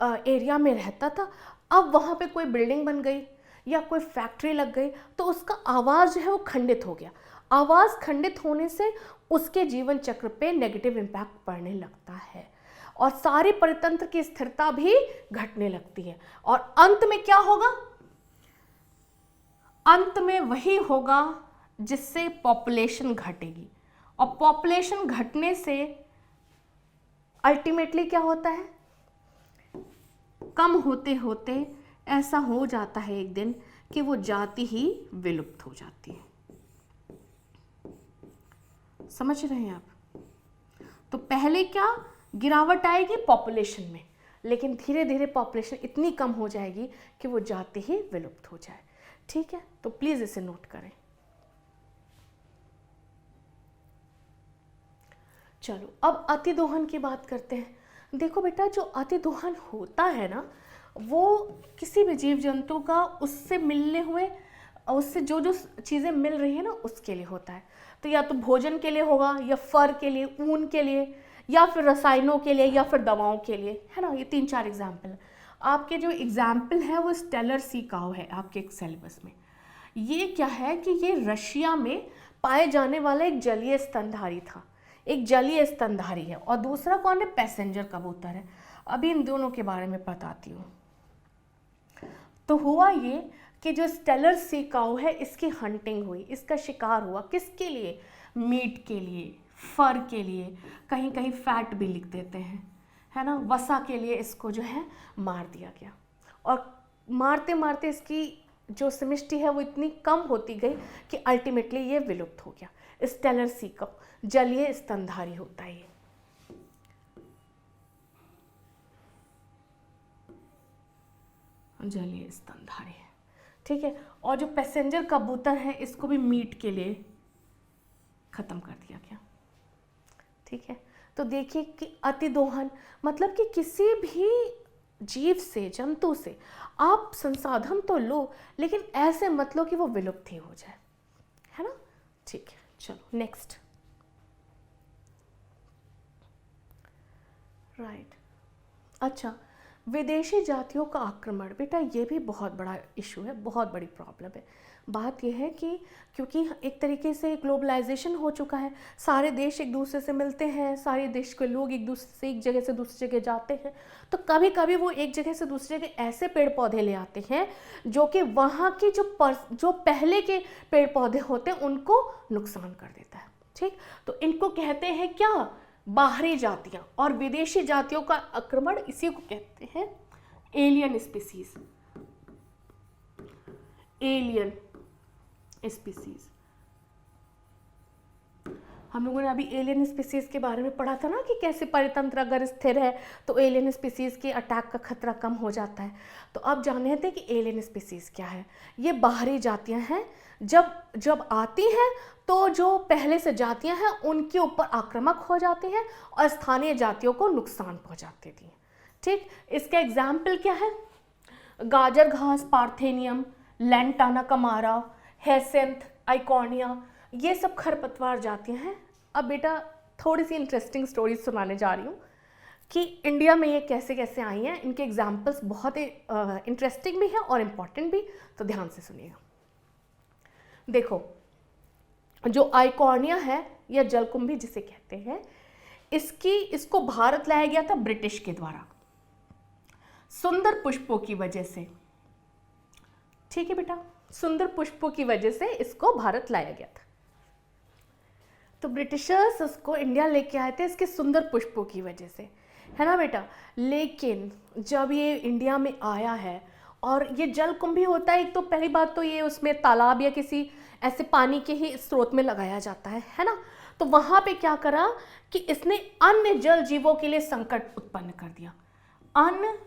एरिया में रहता था, अब वहाँ पे कोई बिल्डिंग बन गई या कोई फैक्ट्री लग गई तो उसका आवास जो है वो खंडित हो गया। आवास खंडित होने से उसके जीवन चक्र पे नेगेटिव इम्पैक्ट पड़ने लगता है और सारी परितंत्र की स्थिरता भी घटने लगती है। और अंत में क्या होगा? अंत में वही होगा जिससे पॉपुलेशन घटेगी और पॉपुलेशन घटने से अल्टीमेटली क्या होता है? कम होते होते ऐसा हो जाता है एक दिन कि वो जाति ही विलुप्त हो जाती है। समझ रहे हैं आप? तो पहले क्या गिरावट आएगी पॉपुलेशन में, लेकिन धीरे धीरे पॉपुलेशन इतनी कम हो जाएगी कि वो जाति ही विलुप्त हो जाए। ठीक है, तो प्लीज इसे नोट करें। चलो अब अतिदोहन की बात करते हैं। देखो बेटा, जो अतिदोहन होता है ना वो किसी भी जीव जंतु का उससे मिलने हुए उससे जो जो चीज़ें मिल रही है ना उसके लिए होता है। तो या तो भोजन के लिए होगा या फर के लिए, ऊन के लिए, या फिर रसायनों के लिए, या फिर दवाओं के लिए, है ना। ये 3-4 एग्जाम्पल। आपके जो एग्जाम्पल है वो स्टेलर सी काउ है आपके सिलेबस में। ये क्या है कि ये रशिया में पाए जाने वाला एक जलीय स्तनधारी था, एक जलीय स्तनधारी है, और दूसरा कौन है, पैसेंजर कबूतर है। अभी इन दोनों के बारे में बताती हूँ। तो हुआ ये कि जो स्टेलर सी काऊ है, इसकी हंटिंग हुई, इसका शिकार हुआ, किसके लिए, मीट के लिए, फर के लिए, कहीं कहीं फैट भी लिख देते हैं, है ना, वसा के लिए इसको जो है मार दिया गया। और मारते मारते इसकी जो समष्टि है वो इतनी कम होती गई कि अल्टीमेटली ये विलुप्त हो गया। स्टेलर सी काऊ जलीय स्तनधारी होता है ये। जलीय स्तनधारी है, ठीक है। और जो पैसेंजर कबूतर है, इसको भी मीट के लिए खत्म कर दिया गया, ठीक है। तो देखिए कि अतिदोहन मतलब कि किसी भी जीव से, जंतु से आप संसाधन तो लो, लेकिन ऐसे मत लो कि वो विलुप्त ही हो जाए, है ना। ठीक है, चलो नेक्स्ट। राइट, अच्छा, विदेशी जातियों का आक्रमण, बेटा ये भी बहुत बड़ा इशू है, बहुत बड़ी प्रॉब्लम है। बात यह है कि क्योंकि एक तरीके से ग्लोबलाइजेशन हो चुका है, सारे देश एक दूसरे से मिलते हैं, सारे देश के लोग एक दूसरे से, एक जगह से दूसरी जगह जाते हैं, तो कभी कभी वो एक जगह से दूसरी जगह ऐसे पेड़ पौधे ले आते हैं जो कि वहाँ की जो पहले के पेड़ पौधे होते हैं उनको नुकसान कर देता है, ठीक। तो इनको कहते हैं क्या, बाहरी जातियाँ। और विदेशी जातियों का आक्रमण इसी को कहते हैं एलियन स्पीसीज, एलियन स्पीसीज। हम लोगों ने अभी एलियन स्पीसीज के बारे में पढ़ा था ना कि कैसे परितंत्र अगर स्थिर है तो एलियन स्पीसीज के अटैक का खतरा कम हो जाता है। तो अब जाने थे कि एलियन स्पीसीज क्या है। ये बाहरी जातियां हैं, जब आती हैं तो जो पहले से जातियां हैं उनके ऊपर आक्रामक हो जाती हैं और स्थानीय जातियों को नुकसान पहुंचा देती हैं, ठीक। इसका एग्जाम्पल क्या है, गाजर घास, पार्थेनियम, लैंटाना कमारा, हेसेंथ, आइकॉर्निया, ये सब खरपतवार जातियां हैं। अब बेटा थोड़ी सी इंटरेस्टिंग स्टोरी सुनाने जा रही हूँ कि इंडिया में ये कैसे कैसे आई हैं। इनके एग्जाम्पल्स बहुत इंटरेस्टिंग भी हैं और इम्पॉर्टेंट भी, तो ध्यान से सुनिएगा। देखो, जो आइकॉर्निया है या जलकुंभी जिसे कहते हैं, इसको भारत लाया गया था ब्रिटिश के द्वारा सुंदर पुष्पों की वजह से, ठीक है बेटा, सुंदर पुष्पों की वजह से इसको भारत लाया गया था। तो ब्रिटिशर्स उसको इंडिया लेके आए थे इसके सुंदर पुष्पों की वजह से, है ना बेटा। लेकिन जब ये इंडिया में आया है, और ये जलकुंभी होता है, एक तो पहली बात तो ये उसमें तालाब या किसी ऐसे पानी के ही स्रोत में लगाया जाता है ना। तो वहाँ पे क्या करा कि इसने अन्य जल जीवों के लिए संकट उत्पन्न कर दिया, अन्य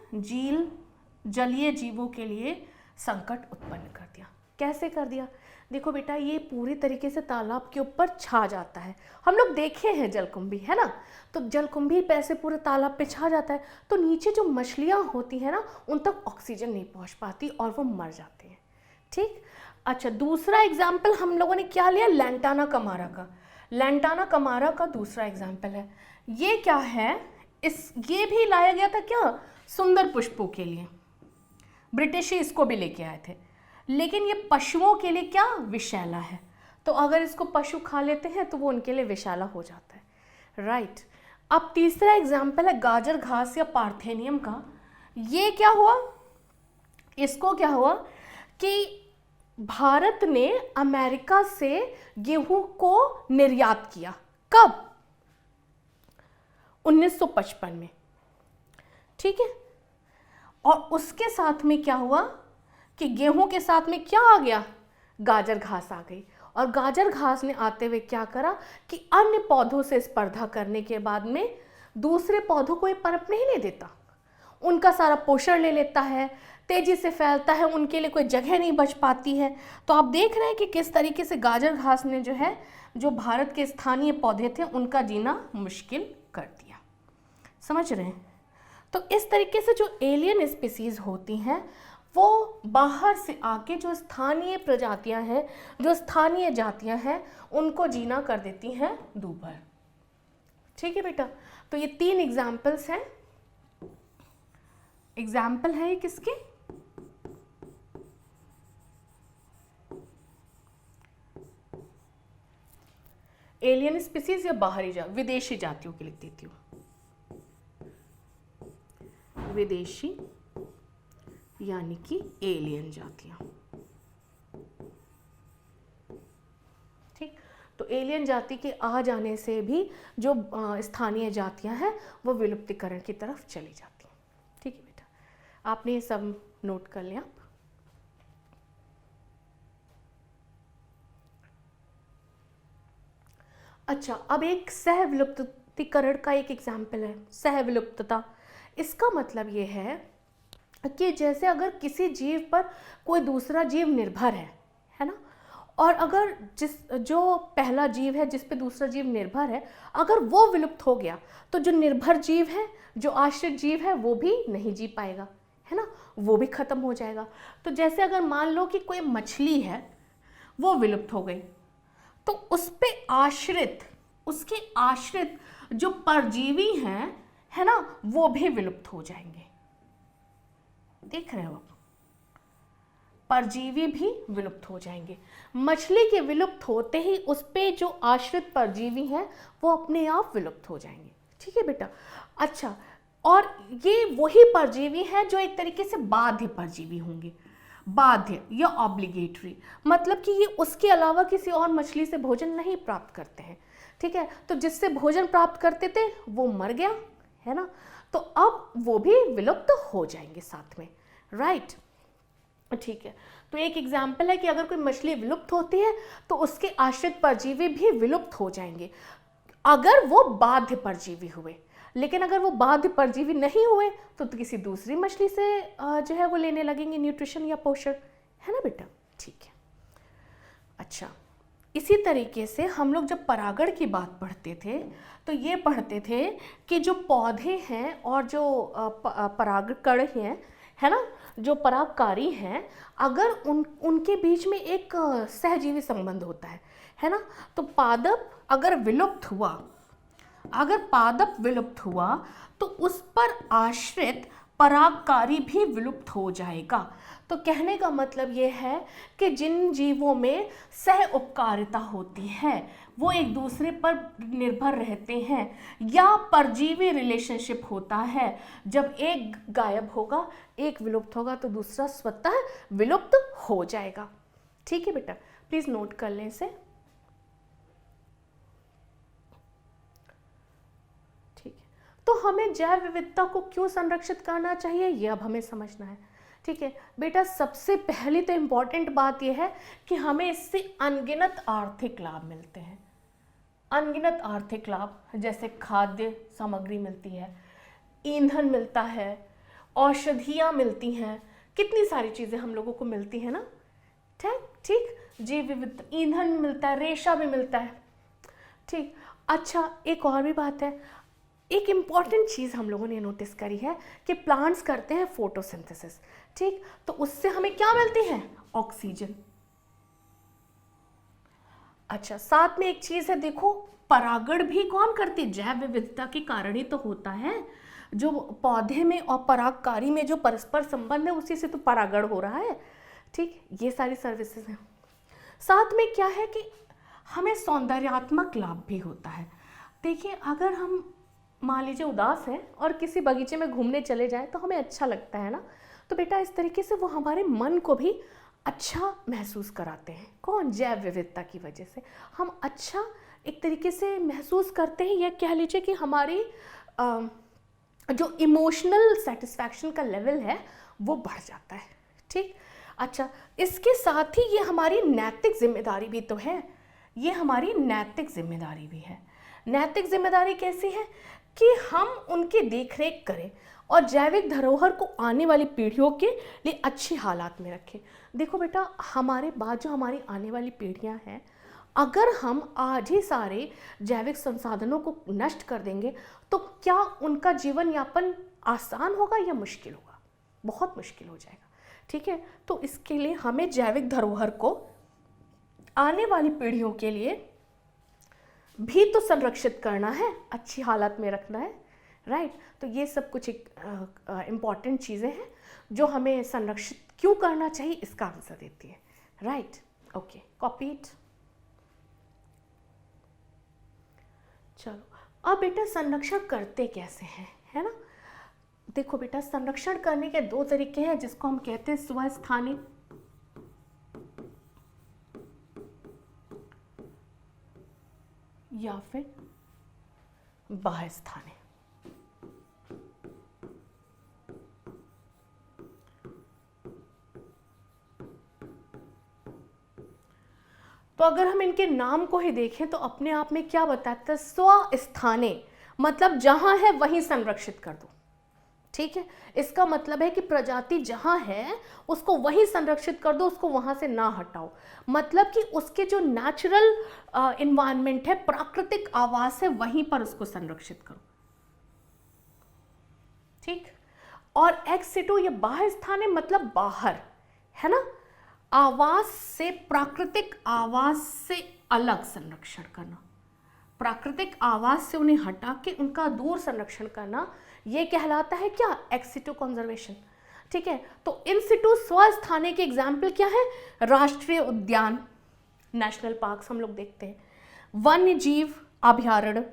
जलीय जीवों के लिए संकट उत्पन्न कर दिया। कैसे कर दिया, देखो बेटा, ये पूरी तरीके से तालाब के ऊपर छा जाता है। हम लोग देखे हैं जलकुंभी, है ना, तो जलकुंभी पे ऐसे पूरे तालाब पे छा जाता है, तो नीचे जो मछलियाँ होती हैं ना, उन तक ऑक्सीजन नहीं पहुंच पाती और वो मर जाते हैं, ठीक। अच्छा, दूसरा एग्जाम्पल हम लोगों ने क्या लिया, लैंटाना कमारा का। लैंटाना कमारा का दूसरा एग्जाम्पल है, ये क्या है, ये भी लाया गया था क्या, सुंदर पुष्पों के लिए, ब्रिटिश ही इसको भी लेके आए थे, लेकिन ये पशुओं के लिए क्या, विषैला है। तो अगर इसको पशु खा लेते हैं तो वो उनके लिए विषैला हो जाता है, राइट। अब तीसरा एग्जाम्पल है गाजर घास या पार्थेनियम का। ये क्या हुआ, इसको क्या हुआ कि भारत ने अमेरिका से गेहूं को निर्यात किया, कब, 1955 में, ठीक है। और उसके साथ में क्या हुआ कि गेहूं के साथ में क्या आ गया, गाजर घास आ गई। और गाजर घास ने आते हुए क्या करा कि अन्य पौधों से स्पर्धा करने के बाद में दूसरे पौधों को ये पनपने ही नहीं देता, उनका सारा पोषण ले लेता है, तेजी से फैलता है, उनके लिए कोई जगह नहीं बच पाती है। तो आप देख रहे हैं कि किस तरीके से गाजर घास ने जो है, जो भारत के स्थानीय पौधे थे उनका जीना मुश्किल कर दिया, समझ रहे हैं। तो इस तरीके से जो एलियन स्पीसीज होती हैं वो बाहर से आके जो स्थानीय प्रजातियां हैं, जो स्थानीय जातियां हैं, उनको जीना कर देती हैं दूभर, ठीक है बेटा। तो ये 3 एग्जाम्पल्स हैं, एग्जाम्पल है ये किसके, एलियन स्पीसीज या बाहरी विदेशी जातियों की लिख देती हूँ, विदेशी यानी कि एलियन जातियां। ठीक, तो एलियन जाति के आ जाने से भी जो स्थानीय जातियां हैं वो विलुप्तीकरण की तरफ चली जाती हैं। ठीक है बेटा, आपने ये सब नोट कर लिया। अच्छा, अब एक सहविलुप्तीकरण का एक एग्जाम्पल है, सहविलुप्तता। इसका मतलब ये है कि जैसे अगर किसी जीव पर कोई दूसरा जीव निर्भर है ना, और अगर जो पहला जीव है जिस पे दूसरा जीव निर्भर है, अगर वो विलुप्त हो गया तो जो निर्भर जीव है, जो आश्रित जीव है, वो भी नहीं जी पाएगा, है ना, वो भी खत्म हो जाएगा। तो जैसे अगर मान लो कि कोई मछली है वो विलुप्त हो गई, तो उस पे आश्रित, उसके आश्रित जो परजीवी हैं, है ना, वो भी विलुप्त हो जाएंगे। देख रहे हो आप, परजीवी भी विलुप्त हो जाएंगे। मछली के विलुप्त होते ही उस पे जो आश्रित परजीवी हैं वो अपने आप विलुप्त हो जाएंगे। ठीक है बेटा। अच्छा, और ये वही परजीवी हैं जो एक तरीके से बाध्य परजीवी होंगे। बाध्य या ऑब्लिगेटरी, मतलब कि ये उसके अलावा किसी और मछली से भोजन नहीं प्राप्त करते हैं। ठीक है, तो जिससे भोजन प्राप्त करते थे वो मर गया, है ना, तो अब वो भी विलुप्त हो जाएंगे साथ में। राइट, ठीक है। तो एक एग्जाम्पल है कि अगर कोई मछली विलुप्त होती है तो उसके आश्रित परजीवी भी विलुप्त हो जाएंगे अगर वो बाध्य परजीवी हुए। लेकिन अगर वो बाध्य परजीवी नहीं हुए तो किसी दूसरी मछली से जो है वो लेने लगेंगे न्यूट्रिशन या पोषण, है ना बेटा। ठीक है। अच्छा, इसी तरीके से हम लोग जब परागण की बात पढ़ते थे तो ये पढ़ते थे कि जो पौधे हैं और जो परागकण हैं, है ना, जो परागकारी हैं, अगर उनके बीच में एक सहजीवी संबंध होता है ना, तो पादप अगर विलुप्त हुआ तो उस पर आश्रित परागकारी भी विलुप्त हो जाएगा। तो कहने का मतलब ये है कि जिन जीवों में सह उपकारिता होती है, वो एक दूसरे पर निर्भर रहते हैं, या परजीवी रिलेशनशिप होता है, जब एक गायब होगा, एक विलुप्त होगा तो दूसरा स्वतः विलुप्त हो जाएगा। ठीक है बेटा, प्लीज नोट कर लें इसे। ठीक है, तो हमें जैव विविधता को क्यों संरक्षित करना चाहिए ये अब हमें समझना है। ठीक है बेटा, सबसे पहली तो इम्पॉर्टेंट बात यह है कि हमें इससे अनगिनत आर्थिक लाभ मिलते हैं। अनगिनत आर्थिक लाभ, जैसे खाद्य सामग्री मिलती है, ईंधन मिलता है, औषधियाँ मिलती हैं, कितनी सारी चीज़ें हम लोगों को मिलती हैं ना। ठीक, जीव विविधता, ईंधन मिलता है, रेशा भी मिलता है। ठीक, अच्छा, एक और भी बात है, एक इम्पॉर्टेंट चीज़ हम लोगों ने नोटिस करी है कि प्लांट्स करते हैं फोटोसिंथेसिस। ठीक, तो उससे हमें क्या मिलती है? ऑक्सीजन। अच्छा, साथ में एक चीज़ है, देखो, परागण भी कौन करती? जैव विविधता के कारण ही तो होता है। जो पौधे में और परागकारी में जो परस्पर संबंध है उसी से तो परागण हो रहा है। ठीक, ये सारी सर्विसेज हैं। साथ में क्या है कि हमें सौंदर्यात्मक लाभ भी होता है। देखिए, अगर हम मान लीजिए उदास हैं और किसी बगीचे में घूमने चले जाएं तो हमें अच्छा लगता है ना, तो बेटा इस तरीके से वो हमारे मन को भी अच्छा महसूस कराते हैं। कौन? जैव विविधता की वजह से हम अच्छा एक तरीके से महसूस करते हैं, या कह लीजिए कि हमारी जो इमोशनल सेटिस्फैक्शन का लेवल है वो बढ़ जाता है। ठीक, अच्छा, इसके साथ ही ये हमारी नैतिक जिम्मेदारी भी तो है। ये हमारी नैतिक जिम्मेदारी भी है। नैतिक जिम्मेदारी कैसी है कि हम उनकी देखरेख करें और जैविक धरोहर को आने वाली पीढ़ियों के लिए अच्छी हालात में रखें। देखो बेटा, हमारे बाद जो हमारी आने वाली पीढ़ियां हैं, अगर हम आज ही सारे जैविक संसाधनों को नष्ट कर देंगे तो क्या उनका जीवन यापन आसान होगा या मुश्किल होगा? बहुत मुश्किल हो जाएगा। ठीक है, तो इसके लिए हमें जैविक धरोहर को आने वाली पीढ़ियों के लिए भी तो संरक्षित करना है, अच्छी हालत में रखना है। राइट, तो ये सब कुछ एक इम्पॉर्टेंट चीज़ें हैं जो हमें संरक्षित क्यों करना चाहिए इसका आंसर देती है। Right, okay, copy it. चलो अब बेटा संरक्षण करते कैसे हैं, है ना। देखो बेटा, संरक्षण करने के दो तरीके हैं, जिसको हम कहते हैं स्वस्थानी या फिर बाह्य स्थानी। तो अगर हम इनके नाम को ही देखें तो अपने आप में क्या बताता है, स्वस्थाने मतलब जहां है वहीं संरक्षित कर दो, ठीक है। इसका मतलब है कि प्रजाति जहां है उसको वहीं संरक्षित कर दो, उसको वहां से ना हटाओ। मतलब कि उसके जो नेचुरल इन्वायरमेंट है, प्राकृतिक आवास है, वहीं पर उसको संरक्षित करो, ठीक। और एक्स सिटु ये बाह्य स्थान है, मतलब बाहर, है ना, आवास से, प्राकृतिक आवास से अलग संरक्षण करना, प्राकृतिक आवास से उन्हें हटा के उनका दूर संरक्षण करना, ये कहलाता है क्या, एक्स सिटु कंजर्वेशन, ठीक है। तो इन सिटु स्वस्थाने के एग्जाम्पल क्या है, राष्ट्रीय उद्यान, नेशनल पार्क्स हम लोग देखते हैं, वन्य जीव अभयारण्य,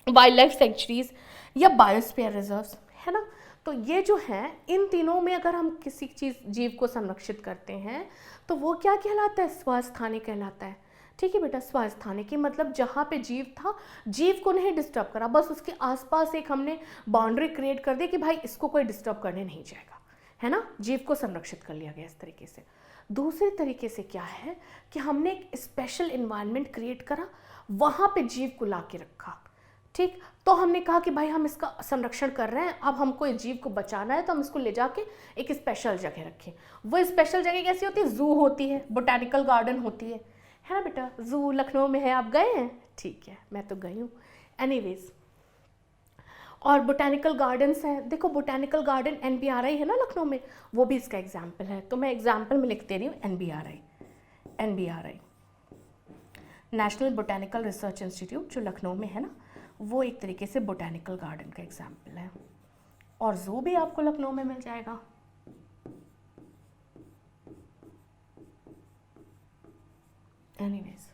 वाइल्ड लाइफ सेंचुरीज या बायोस्फीयर रिजर्व्स, है ना। तो ये जो है, इन तीनों में अगर हम किसी चीज जीव को संरक्षित करते हैं तो वो क्या कहलाता है, स्वस्थानी कहलाता है, ठीक है बेटा। स्वस्थानी की मतलब जहाँ पे जीव था, जीव को नहीं डिस्टर्ब करा, बस उसके आसपास एक हमने बाउंड्री क्रिएट कर दी कि भाई इसको कोई डिस्टर्ब करने नहीं जाएगा, है ना, जीव को संरक्षित कर लिया गया इस तरीके से। दूसरे तरीके से क्या है कि हमने एक स्पेशल इन्वायरमेंट क्रिएट करा, वहाँ पे जीव को ला के रखा, ठीक। तो हमने कहा कि भाई हम इसका संरक्षण कर रहे हैं, अब हमको इस जीव को बचाना है तो हम इसको ले जाके एक स्पेशल जगह रखें। वो स्पेशल जगह कैसी होती है, जू होती है, बोटैनिकल गार्डन होती है ना बेटा। जू लखनऊ में है, आप गए हैं, ठीक है, मैं तो गई हूँ एनीवेज। और बोटैनिकल गार्डन्स हैं, देखो बोटैनिकल गार्डन NBRI है ना लखनऊ में, वो भी इसका एग्जाम्पल है। तो मैं एग्जाम्पल में लिख दे रही हूँ NBRI, national botanical research institute, जो लखनऊ में है ना, वो एक तरीके से बोटैनिकल गार्डन का एग्जाम्पल है। और जू भी आपको लखनऊ में मिल जाएगा। एनीवेज,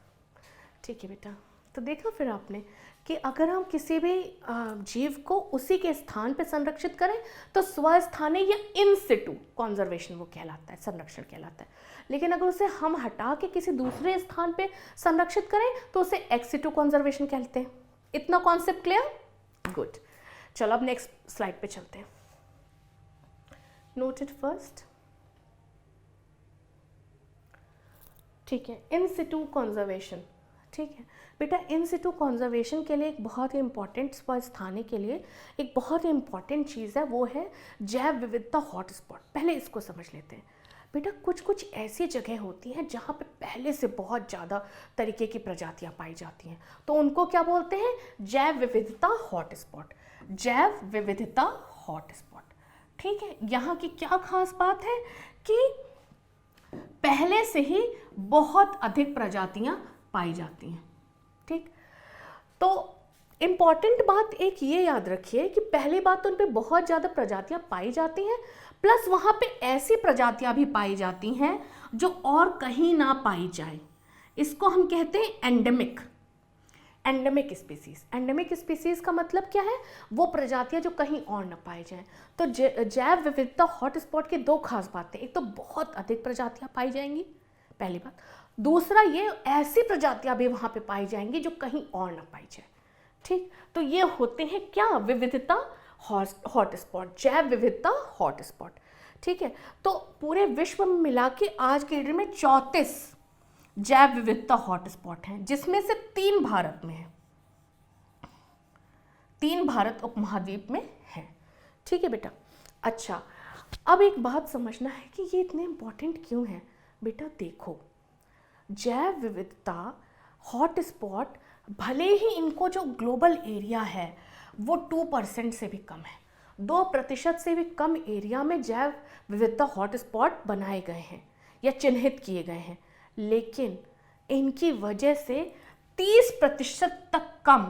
ठीक है बेटा। तो देखा फिर आपने कि अगर हम किसी भी जीव को उसी के स्थान पे संरक्षित करें तो स्वस्थानी या इन सिटू कंजर्वेशन वो कहलाता है, संरक्षण कहलाता है। लेकिन अगर उसे हम हटा के किसी दूसरे स्थान पे संरक्षित करें तो उसे एक्स सिटू कंजर्वेशन कहते हैं। इतना कॉन्सेप्ट क्लियर, गुड। चलो अब नेक्स्ट स्लाइड पे चलते हैं। नोटेड फर्स्ट, ठीक है, इन सिटू कंजर्वेशन, ठीक है बेटा। इन सिटू कंजर्वेशन के लिए एक बहुत ही इंपॉर्टेंट, स्वस्थानी के लिए एक बहुत ही इंपॉर्टेंट चीज़ है, वो है जैव विविधता हॉटस्पॉट। पहले इसको समझ लेते हैं बेटा। कुछ कुछ ऐसी जगह होती हैं जहाँ पे पहले से बहुत ज़्यादा तरीके की प्रजातियाँ पाई जाती हैं, तो उनको क्या बोलते हैं, जैव विविधता हॉटस्पॉट, जैव विविधता हॉटस्पॉट, ठीक है। यहाँ की क्या खास बात है कि पहले से ही बहुत अधिक प्रजातियां पाई जाती हैं, ठीक। तो इंपॉर्टेंट बात एक ये याद रखिए कि पहली बात तो उन पे बहुत ज़्यादा प्रजातियां पाई जाती हैं, प्लस वहाँ पे ऐसी प्रजातियां भी पाई जाती हैं जो और कहीं ना पाई जाए। इसको हम कहते हैं endemic, endemic species. Endemic species का मतलब क्या है, वो प्रजातियां जो कहीं और न पाई जाएं। तो जैव विविधता हॉटस्पॉट की दो खास बातें, एक तो बहुत अधिक प्रजातियां पाई जाएंगी, पहली बात। दूसरा, ये ऐसी प्रजातियां भी वहां पे पाई जाएंगी जो कहीं और न पाई जाए, ठीक। तो ये होते हैं क्या, विविधता हॉटस्पॉट, जैव विविधता हॉटस्पॉट, ठीक है। तो पूरे विश्व में मिला के आज के डेट में 34 जैव विविधता हॉटस्पॉट हैं, जिसमें से 3 भारत में है, 3 भारत उपमहाद्वीप में है, ठीक है बेटा। अच्छा, अब एक बात समझना है कि ये इतने इंपॉर्टेंट क्यों है बेटा। देखो, जैव विविधता हॉटस्पॉट, भले ही इनको जो ग्लोबल एरिया है वो 2% से भी कम है, 2% से भी कम एरिया में जैव विविधता हॉटस्पॉट बनाए गए हैं या चिन्हित किए गए हैं, लेकिन इनकी वजह से 30% तक कम,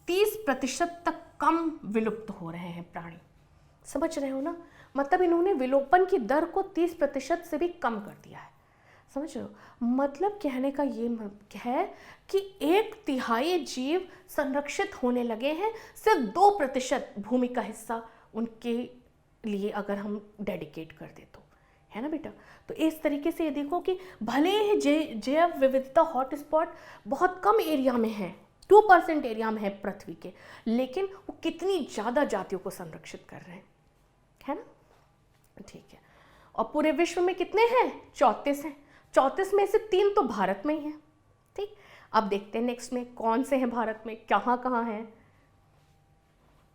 30% तक कम विलुप्त हो रहे हैं प्राणी। समझ रहे हो ना, मतलब इन्होंने विलोपन की दर को 30% से भी कम कर दिया है। समझ रहे हो? मतलब कहने का ये है कि 1/3 जीव संरक्षित होने लगे हैं, सिर्फ 2% भूमि का हिस्सा उनके लिए अगर हम डेडिकेट कर दे तो, है ना बेटा? तो इस तरीके से ये देखो कि भले ही जैव विविधता हॉटस्पॉट बहुत कम एरिया में है, 2% एरिया में है पृथ्वी के, लेकिन वो कितनी ज़्यादा जातियों को संरक्षित कर रहे हैं, है ना? ठीक है। और पूरे विश्व में कितने हैं? 34 हैं। 34 में से 3 तो भारत में ही हैं। ठीक, अब देखते हैं नेक्स्ट में कौन से हैं भारत में, कहाँ कहाँ हैं,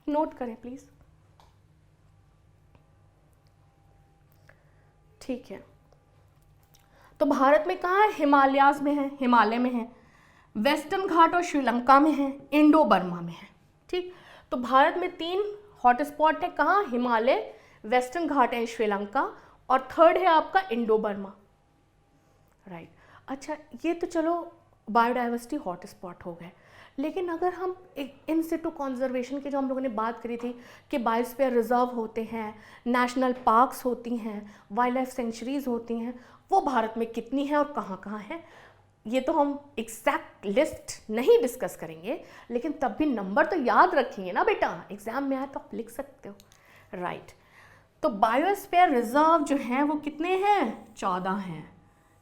नोट करें प्लीज। ठीक है, तो भारत में कहाँ है? हिमालयाज में है, हिमालय में है, वेस्टर्न घाट और श्रीलंका में है, इंडो बर्मा में है। ठीक, तो भारत में 3 हॉटस्पॉट है, कहाँ? Himalaya, western Ghat and Sri Lanka, और थर्ड है आपका इंडो बर्मा। राइट, अच्छा ये तो चलो बायोडाइवर्सिटी हॉटस्पॉट हो गए, लेकिन अगर हम एक इन सिटू कॉन्जर्वेशन की जो हम लोगों ने बात करी थी कि बायोस्फीयर रिजर्व होते हैं, नेशनल पार्क्स होती हैं, वाइल्ड लाइफ सेंचुरीज होती हैं, वो भारत में कितनी है और कहाँ कहाँ है, ये तो हम एग्जैक्ट लिस्ट नहीं डिस्कस करेंगे, लेकिन तब भी नंबर तो याद रखेंगे ना बेटा, एग्जाम में आए तो आप लिख सकते हो। राइट, तो बायोस्फीयर रिजर्व जो है वो कितने हैं? 14 हैं।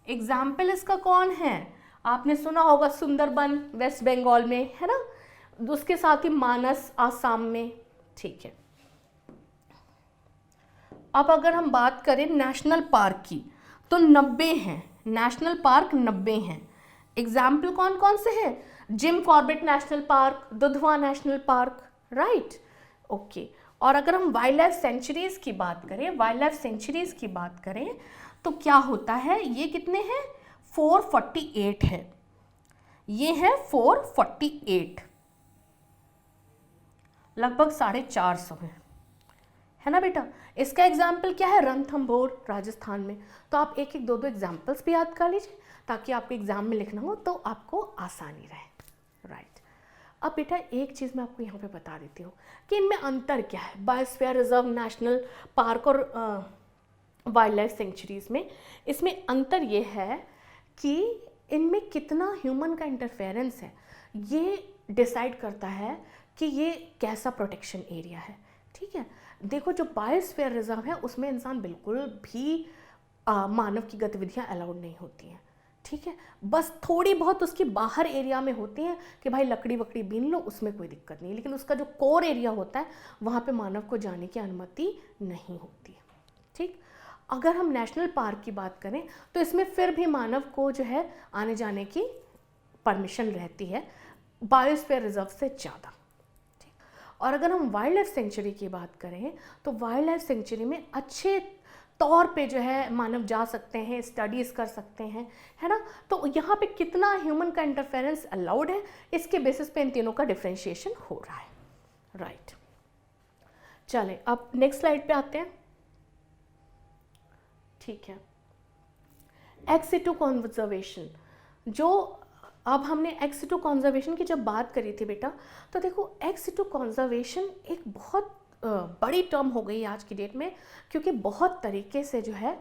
एग्जाम्पल इसका कौन है? आपने सुना होगा सुंदरबन वेस्ट बंगाल में, है ना, उसके साथ ही मानस आसाम में। ठीक है, अब अगर हम बात करें नेशनल पार्क की तो 90 हैं, नेशनल पार्क 90 हैं। एग्जाम्पल कौन कौन से हैं? Jim Corbett national park, Dudhwa national park. Right, okay. और अगर हम वाइल्ड लाइफ सेंचुरीज की बात करें, वाइल्ड लाइफ सेंचुरीज की बात करें तो क्या होता है? ये कितने हैं? 448 है, ये है 448, लगभग 450 है ना बेटा। इसका एग्जाम्पल क्या है? रणथंभौर राजस्थान में। तो आप एक एक 2 एग्जाम्पल्स भी याद कर लीजिए ताकि आपको एग्जाम में लिखना हो तो आपको आसानी रहे। राइट, अब बेटा एक चीज़ मैं आपको यहाँ पे बता देती हूँ कि इनमें अंतर क्या है बायोस्फीयर रिजर्व, नेशनल पार्क और वाइल्ड लाइफ सेंचुरीज में। इसमें अंतर ये है कि इनमें कितना ह्यूमन का इंटरफेरेंस है, ये डिसाइड करता है कि ये कैसा प्रोटेक्शन एरिया है। ठीक है, देखो जो बायोस्फीयर रिजर्व है उसमें इंसान बिल्कुल भी मानव की गतिविधियां अलाउड नहीं होती हैं। ठीक है, बस थोड़ी बहुत उसकी बाहर एरिया में होती हैं कि भाई लकड़ी वकड़ी बीन लो, उसमें कोई दिक्कत नहीं, लेकिन उसका जो कोर एरिया होता है वहाँ पे मानव को जाने की अनुमति नहीं होती है। ठीक, अगर हम नेशनल पार्क की बात करें तो इसमें फिर भी मानव को जो है आने जाने की परमिशन रहती है बायोस्फीयर रिजर्व से ज़्यादा। ठीक, और अगर हम वाइल्ड लाइफ सेंचुरी की बात करें तो वाइल्ड लाइफ सेंचुरी में अच्छे तौर पे जो है मानव जा सकते हैं, स्टडीज़ कर सकते हैं, है ना। तो यहाँ पे कितना ह्यूमन का इंटरफेरेंस अलाउड है, इसके बेसिस पे इन तीनों का डिफरेंशिएशन हो रहा है। राइट, चलें अब नेक्स्ट स्लाइड पे आते हैं। ठीक है, एक्स सिटू कॉन्जर्वेशन, जो अब हमने एक्स सिटू कॉन्जर्वेशन की जब बात करी थी बेटा, तो देखो एक्स सिटू कॉन्जर्वेशन एक बहुत बड़ी टर्म हो गई आज की डेट में, क्योंकि बहुत तरीके से जो है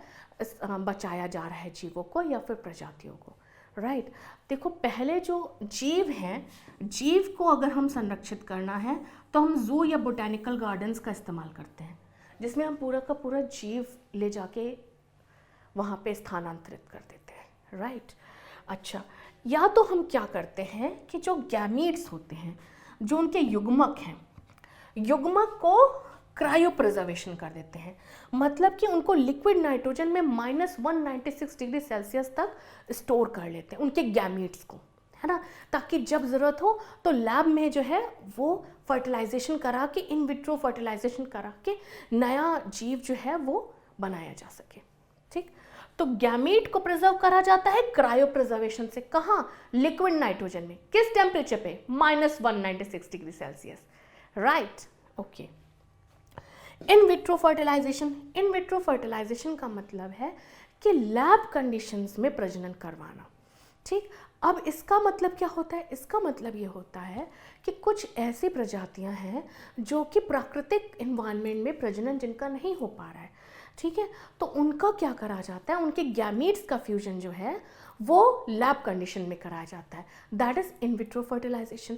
बचाया जा रहा है जीवों को या फिर प्रजातियों को। राइट, देखो पहले जो जीव हैं, जीव को अगर हम संरक्षित करना है तो हम जू या बोटेनिकल गार्डन्स का इस्तेमाल करते हैं, जिसमें हम पूरा का पूरा जीव ले जाके वहाँ पे स्थानांतरित कर देते हैं। राइट, अच्छा, या तो हम क्या करते हैं कि जो गैमीट्स होते हैं, जो उनके युग्मक हैं, युग्मक को क्रायो प्रिजर्वेशन कर देते हैं, मतलब कि उनको लिक्विड नाइट्रोजन में -196 डिग्री सेल्सियस तक स्टोर कर लेते हैं उनके गैमीट्स को, है ना, ताकि जब ज़रूरत हो तो लैब में जो है वो फर्टिलाइजेशन करा के, इन विट्रो फर्टिलाइजेशन करा के नया जीव जो है वो बनाया जा सके। ठीक, तो गैमीट को प्रिजर्व करा जाता है क्रायो प्रिजर्वेशन से। कहाँ? लिक्विड नाइट्रोजन में। किस टेम्परेचर पे? -196 degree Celsius. Right, okay. In vitro fertilization, in vitro fertilization का मतलब है कि लैब कंडीशंस में प्रजनन करवाना। ठीक, अब इसका मतलब क्या होता है? इसका मतलब ये होता है कि कुछ ऐसी प्रजातियां हैं जो कि प्राकृतिक एनवायरनमेंट में प्रजनन जिनका नहीं हो पा रहा है, ठीक है, तो उनका क्या करा जाता है, उनके गैमीट्स का फ्यूजन जो है वो लैब कंडीशन में कराया जाता है, that is in vitro fertilization.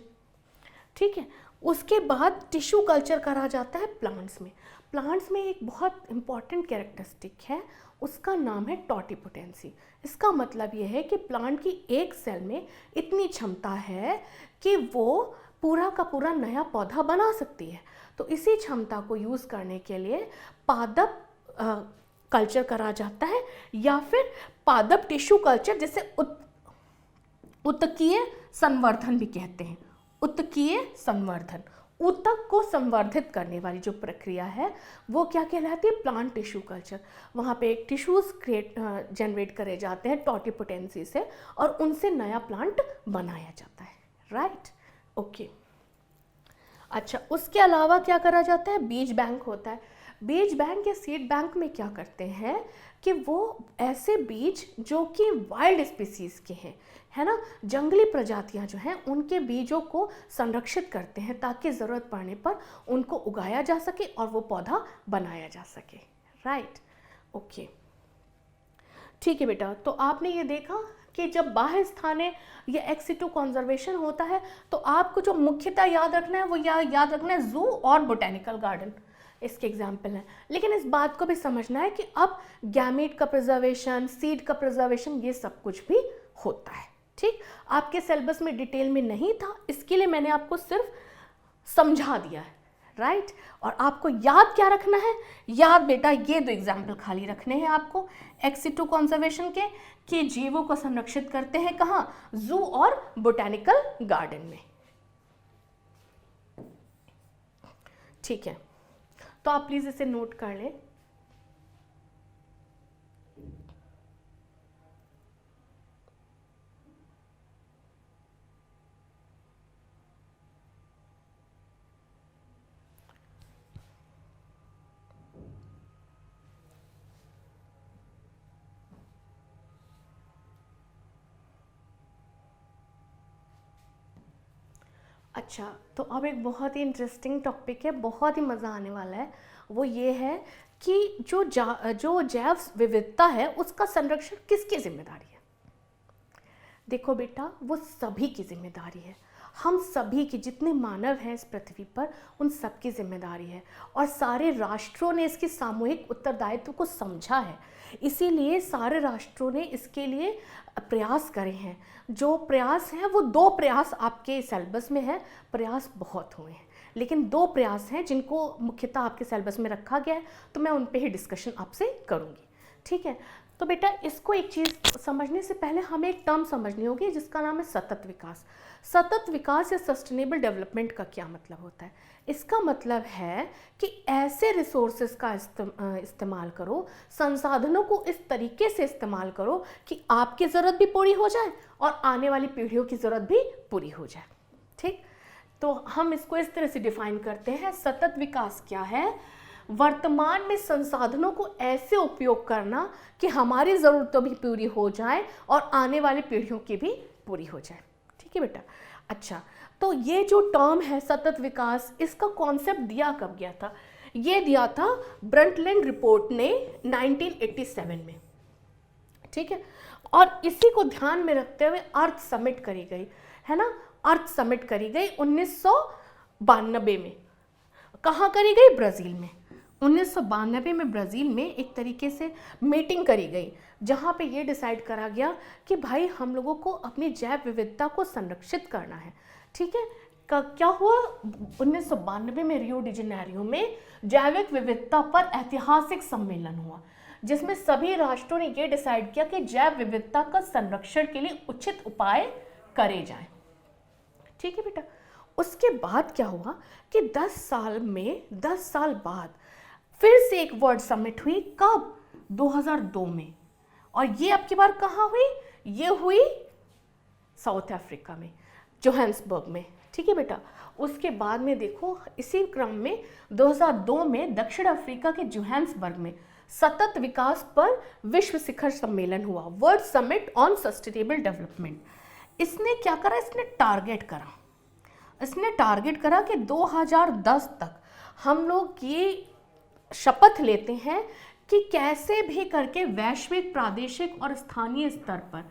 ठीक है, उसके बाद टिश्यू कल्चर करा जाता है प्लांट्स में। प्लांट्स में एक बहुत इंपॉर्टेंट कैरेक्टरिस्टिक है, उसका नाम है टॉटिपोटेंसी। इसका मतलब ये है कि प्लांट की एक सेल में इतनी क्षमता है कि वो पूरा का पूरा नया पौधा बना सकती है। तो इसी क्षमता को यूज़ करने के लिए पादप कल्चर करा जाता है, या फिर पादप टिश्यू कल्चर, जिसे उत्तकीय संवर्धन भी कहते हैं। उत्तकीय संवर्धन, ऊतक को संवर्धित करने वाली जो प्रक्रिया है वो क्या कहलाती है, प्लांट टिश्यू कल्चर। वहाँ पे एक टिश्यूज जनरेट करे जाते हैं टॉटिपोटेंसी से, और उनसे नया प्लांट बनाया जाता है, राइट, ओके। अच्छा, उसके अलावा क्या करा जाता है, बीज बैंक होता है। बीज बैंक या सीड बैंक में क्या करते हैं कि वो ऐसे बीज जो कि वाइल्ड स्पीसीज के हैं, है ना, जंगली प्रजातियां जो हैं, उनके बीजों को संरक्षित करते हैं ताकि ज़रूरत पड़ने पर उनको उगाया जा सके और वो पौधा बनाया जा सके, राइट, ओके। ठीक है बेटा, तो आपने ये देखा कि जब बाह्य स्थानीय या एक्स सिटू कंजर्वेशन होता है तो आपको जो मुख्यतः याद रखना है वो याद रखना है जू और बोटेनिकल गार्डन, इसके एग्जाम्पल हैं। लेकिन इस बात को भी समझना है कि अब गैमीट का प्रिजर्वेशन, सीड का प्रिजर्वेशन, ये सब कुछ भी होता है। ठीक, आपके सिलेबस में डिटेल में नहीं था, इसके लिए मैंने आपको सिर्फ समझा दिया है, राइट। और आपको याद क्या रखना है, याद बेटा ये दो एग्जाम्पल खाली रखने हैं आपको एक्स सिटू कंजर्वेशन के, कि जीवों को संरक्षित करते हैं कहाँ, जू और बोटेनिकल गार्डन में। ठीक है, तो आप प्लीज इसे नोट कर लें। अच्छा, तो अब एक बहुत ही इंटरेस्टिंग टॉपिक है, बहुत ही मज़ा आने वाला है। वो ये है कि जो जैव विविधता है उसका संरक्षण किसकी जिम्मेदारी है। देखो बेटा, वो सभी की जिम्मेदारी है, हम सभी की, जितने मानव हैं इस पृथ्वी पर उन सब की जिम्मेदारी है। और सारे राष्ट्रों ने इसकी सामूहिक उत्तरदायित्व को समझा है, इसीलिए सारे राष्ट्रों ने इसके लिए प्रयास करे हैं। जो प्रयास हैं वो दो प्रयास आपके सिलेबस में है, प्रयास बहुत हुए हैं, लेकिन दो प्रयास हैं जिनको मुख्यतः आपके सिलेबस में रखा गया है, तो मैं उन पे ही डिस्कशन आपसे करूँगी। ठीक है, तो बेटा इसको एक चीज़ समझने से पहले हमें एक टर्म समझनी होगी जिसका नाम है सतत विकास। सतत विकास या सस्टेनेबल डेवलपमेंट का क्या मतलब होता है? इसका मतलब है कि ऐसे रिसोर्सेज का इस्तेमाल करो, संसाधनों को इस तरीके से इस्तेमाल करो कि आपकी ज़रूरत भी पूरी हो जाए और आने वाली पीढ़ियों की ज़रूरत भी पूरी हो जाए। ठीक, तो हम इसको इस तरह से डिफाइन करते हैं, सतत विकास क्या है, वर्तमान में संसाधनों को ऐसे उपयोग करना कि हमारी ज़रूरतें भी पूरी हो जाए और आने वाली पीढ़ियों की भी पूरी हो जाए। ठीक है बेटा, अच्छा, तो ये जो टर्म है सतत विकास, इसका कॉन्सेप्ट दिया कब गया था? ये दिया था ब्रंटलैंड रिपोर्ट ने 1987 में। ठीक है, और इसी को ध्यान में रखते हुए अर्थ समिट करी गई, है ना, अर्थ समिट करी गई 1992 में। कहाँ करी गई? ब्राज़ील में। 1992 में ब्राज़ील में एक तरीके से मीटिंग करी गई जहाँ पे ये डिसाइड करा गया कि भाई हम लोगों को अपनी जैव विविधता को संरक्षित करना है। ठीक है, क्या हुआ? 1992 में रियो डी जेनेरियो में जैविक विविधता पर ऐतिहासिक सम्मेलन हुआ जिसमें सभी राष्ट्रों ने ये डिसाइड किया कि जैव विविधता का संरक्षण के लिए उचित उपाय करे जाएं। ठीक है बेटा, उसके बाद क्या हुआ कि 10 साल बाद फिर से एक वर्ल्ड समिट हुई। कब? 2002 में। और ये अब की बार कहाँ हुई? ये हुई साउथ अफ्रीका में, जोहान्सबर्ग में। ठीक है बेटा, उसके बाद में देखो इसी क्रम में 2002 में दक्षिण अफ्रीका के जोहान्सबर्ग में सतत विकास पर विश्व शिखर सम्मेलन हुआ, world summit on sustainable development. इसने क्या करा? इसने टारगेट करा कि 2010 तक हम लोग ये शपथ लेते हैं कि कैसे भी करके वैश्विक, प्रादेशिक और स्थानीय स्तर पर,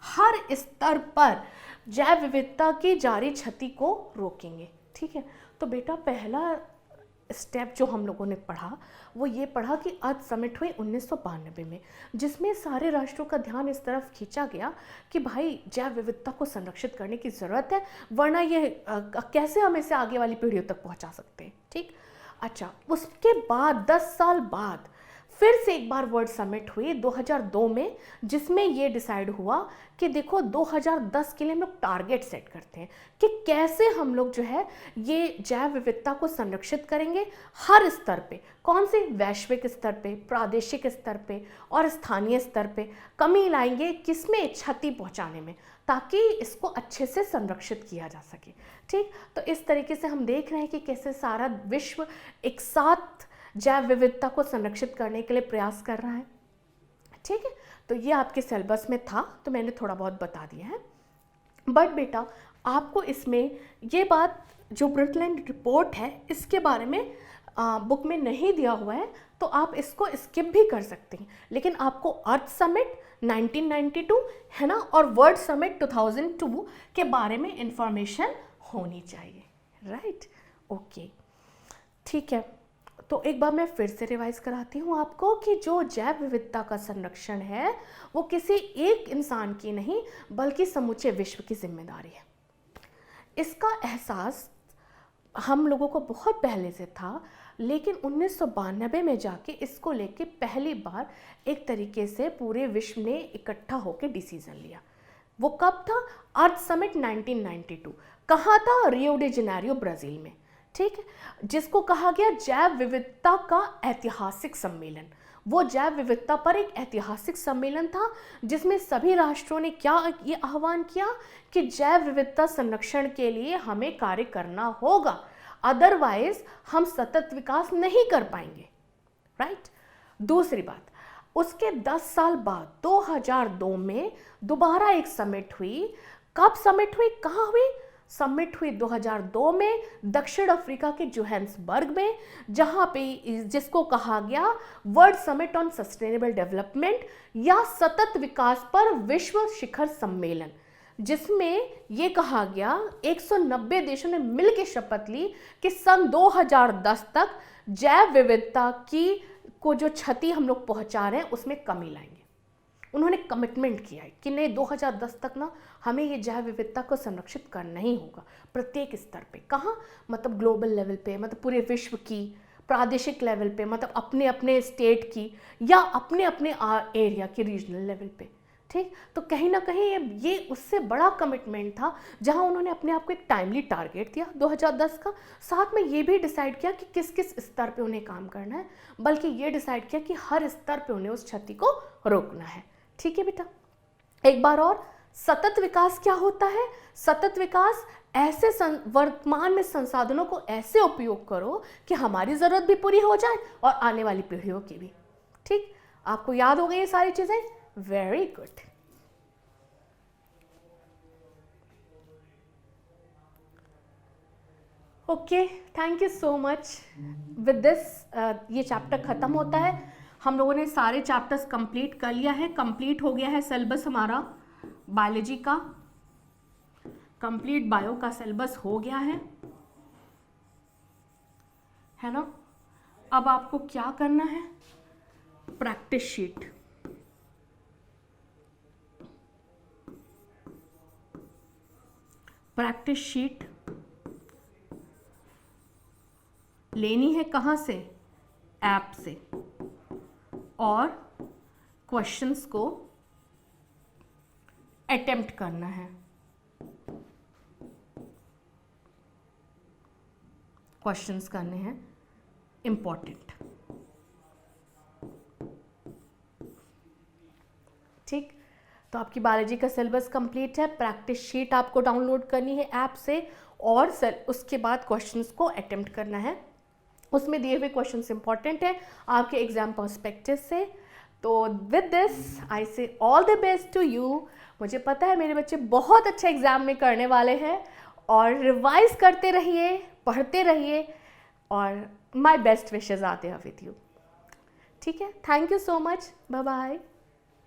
हर स्तर पर जैव विविधता की जारी क्षति को रोकेंगे। ठीक है, तो बेटा पहला स्टेप जो हम लोगों ने पढ़ा वो ये पढ़ा कि अर्थ समिट हुई 1992 में, जिसमें सारे राष्ट्रों का ध्यान इस तरफ खींचा गया कि भाई जैव विविधता को संरक्षित करने की ज़रूरत है, वरना ये कैसे हम इसे आगे वाली पीढ़ियों तक पहुंचा सकते हैं। ठीक, अच्छा, उसके बाद 10 साल बाद फिर से एक बार वर्ल्ड समिट हुई 2002 में, जिसमें ये डिसाइड हुआ कि देखो 2010 के लिए हम लोग टारगेट सेट करते हैं कि कैसे हम लोग जो है ये जैव विविधता को संरक्षित करेंगे हर स्तर पे। कौन से? वैश्विक स्तर पे, प्रादेशिक स्तर पे और स्थानीय स्तर पे कमी लाएंगे, किसमें? क्षति पहुंचाने में, ताकि इसको अच्छे से संरक्षित किया जा सके। ठीक, तो इस तरीके से हम देख रहे हैं कि कैसे सारा विश्व एक साथ जैव विविधता को संरक्षित करने के लिए प्रयास कर रहा है। ठीक है, तो ये आपके सिलेबस में था, तो मैंने थोड़ा बहुत बता दिया है। बट बेटा आपको इसमें ये बात जो ब्रुंटलैंड रिपोर्ट है इसके बारे में बुक में नहीं दिया हुआ है, तो आप इसको स्किप भी कर सकते हैं, लेकिन आपको अर्थ समिट 1992 है ना और वर्ल्ड समिट 2002 के बारे में इंफॉर्मेशन होनी चाहिए। राइट, ओके, ठीक है। तो एक बार मैं फिर से रिवाइज कराती हूँ आपको कि जो जैव विविधता का संरक्षण है वो किसी एक इंसान की नहीं बल्कि समूचे विश्व की जिम्मेदारी है। इसका एहसास हम लोगों को बहुत पहले से था, लेकिन 1992 में जाके इसको लेके पहली बार एक तरीके से पूरे विश्व ने इकट्ठा होकर डिसीजन लिया। वो कब था? अर्थ समिट 1992। कहाँ था? रियो डी जेनेरियो, ब्राज़ील में। ठीक है, जिसको कहा गया जैव विविधता का ऐतिहासिक सम्मेलन। वो जैव विविधता पर एक ऐतिहासिक सम्मेलन था जिसमें सभी राष्ट्रों ने क्या ये आह्वान किया कि जैव विविधता संरक्षण के लिए हमें कार्य करना होगा, अदरवाइज हम सतत विकास नहीं कर पाएंगे। राइट, दूसरी बात, उसके 10 साल बाद 2002 में दोबारा एक समिट हुई। कब समिट हुई? कहाँ हुई? समिट हुई 2002 में दक्षिण अफ्रीका के जोहान्सबर्ग में, जहां पे जिसको कहा गया world summit on sustainable development या सतत विकास पर विश्व शिखर सम्मेलन, जिसमें ये कहा गया 190 देशों ने मिलकर शपथ ली कि सन 2010 तक जैव विविधता की को जो क्षति हम लोग पहुंचा रहे हैं उसमें कमी लाएंगे। उन्होंने कमिटमेंट किया है कि नहीं 2010 तक ना हमें ये जैव विविधता को संरक्षित करना ही होगा प्रत्येक स्तर पे। कहाँ? मतलब ग्लोबल लेवल पे, मतलब पूरे विश्व की, प्रादेशिक लेवल पे, मतलब अपने अपने स्टेट की या अपने अपने एरिया की, रीजनल लेवल पे। ठीक, तो कहीं ना कहीं ये उससे बड़ा कमिटमेंट था, जहां उन्होंने अपने आप को एक टाइमली टारगेट दिया 2010 का, साथ में ये भी डिसाइड किया कि किस किस स्तर पे उन्हें काम करना है, बल्कि ये डिसाइड किया कि हर स्तर पे उन्हें उस क्षति को रोकना है। ठीक है बेटा, एक बार और, सतत विकास क्या होता है? सतत विकास ऐसे वर्तमान में संसाधनों को ऐसे उपयोग करो कि हमारी जरूरत भी पूरी हो जाए और आने वाली पीढ़ियों की भी। ठीक, आपको याद हो गई ये सारी चीजें? Very good. Okay, thank you so much. With this ये चैप्टर खत्म होता है। हम लोगों ने सारे चैप्टर्स कंप्लीट कर लिया है। कंप्लीट हो गया है सिलेबस हमारा बायोलॉजी का, कंप्लीट बायो का सिलेबस हो गया है ना। अब आपको क्या करना है? Practice sheet. प्रैक्टिस शीट लेनी है कहाँ से? ऐप से, और क्वेश्चंस को अटेम्प्ट करना है। क्वेश्चंस करने हैं इंपॉर्टेंट। ठीक, तो आपकी बायोलॉजी का सिलेबस कंप्लीट है। प्रैक्टिस शीट आपको डाउनलोड करनी है ऐप से, और उसके बाद क्वेश्चंस को अटेम्प्ट करना है। उसमें दिए हुए क्वेश्चंस इंपॉर्टेंट है आपके एग्जाम पर्सपेक्टिव से। तो with this I say all the best to you. मुझे पता है मेरे बच्चे बहुत अच्छा एग्जाम में करने वाले हैं, और रिवाइज करते रहिए, पढ़ते रहिए, और माय बेस्ट विशेस आते हैं विद यू। ठीक है, thank you so much, bye bye.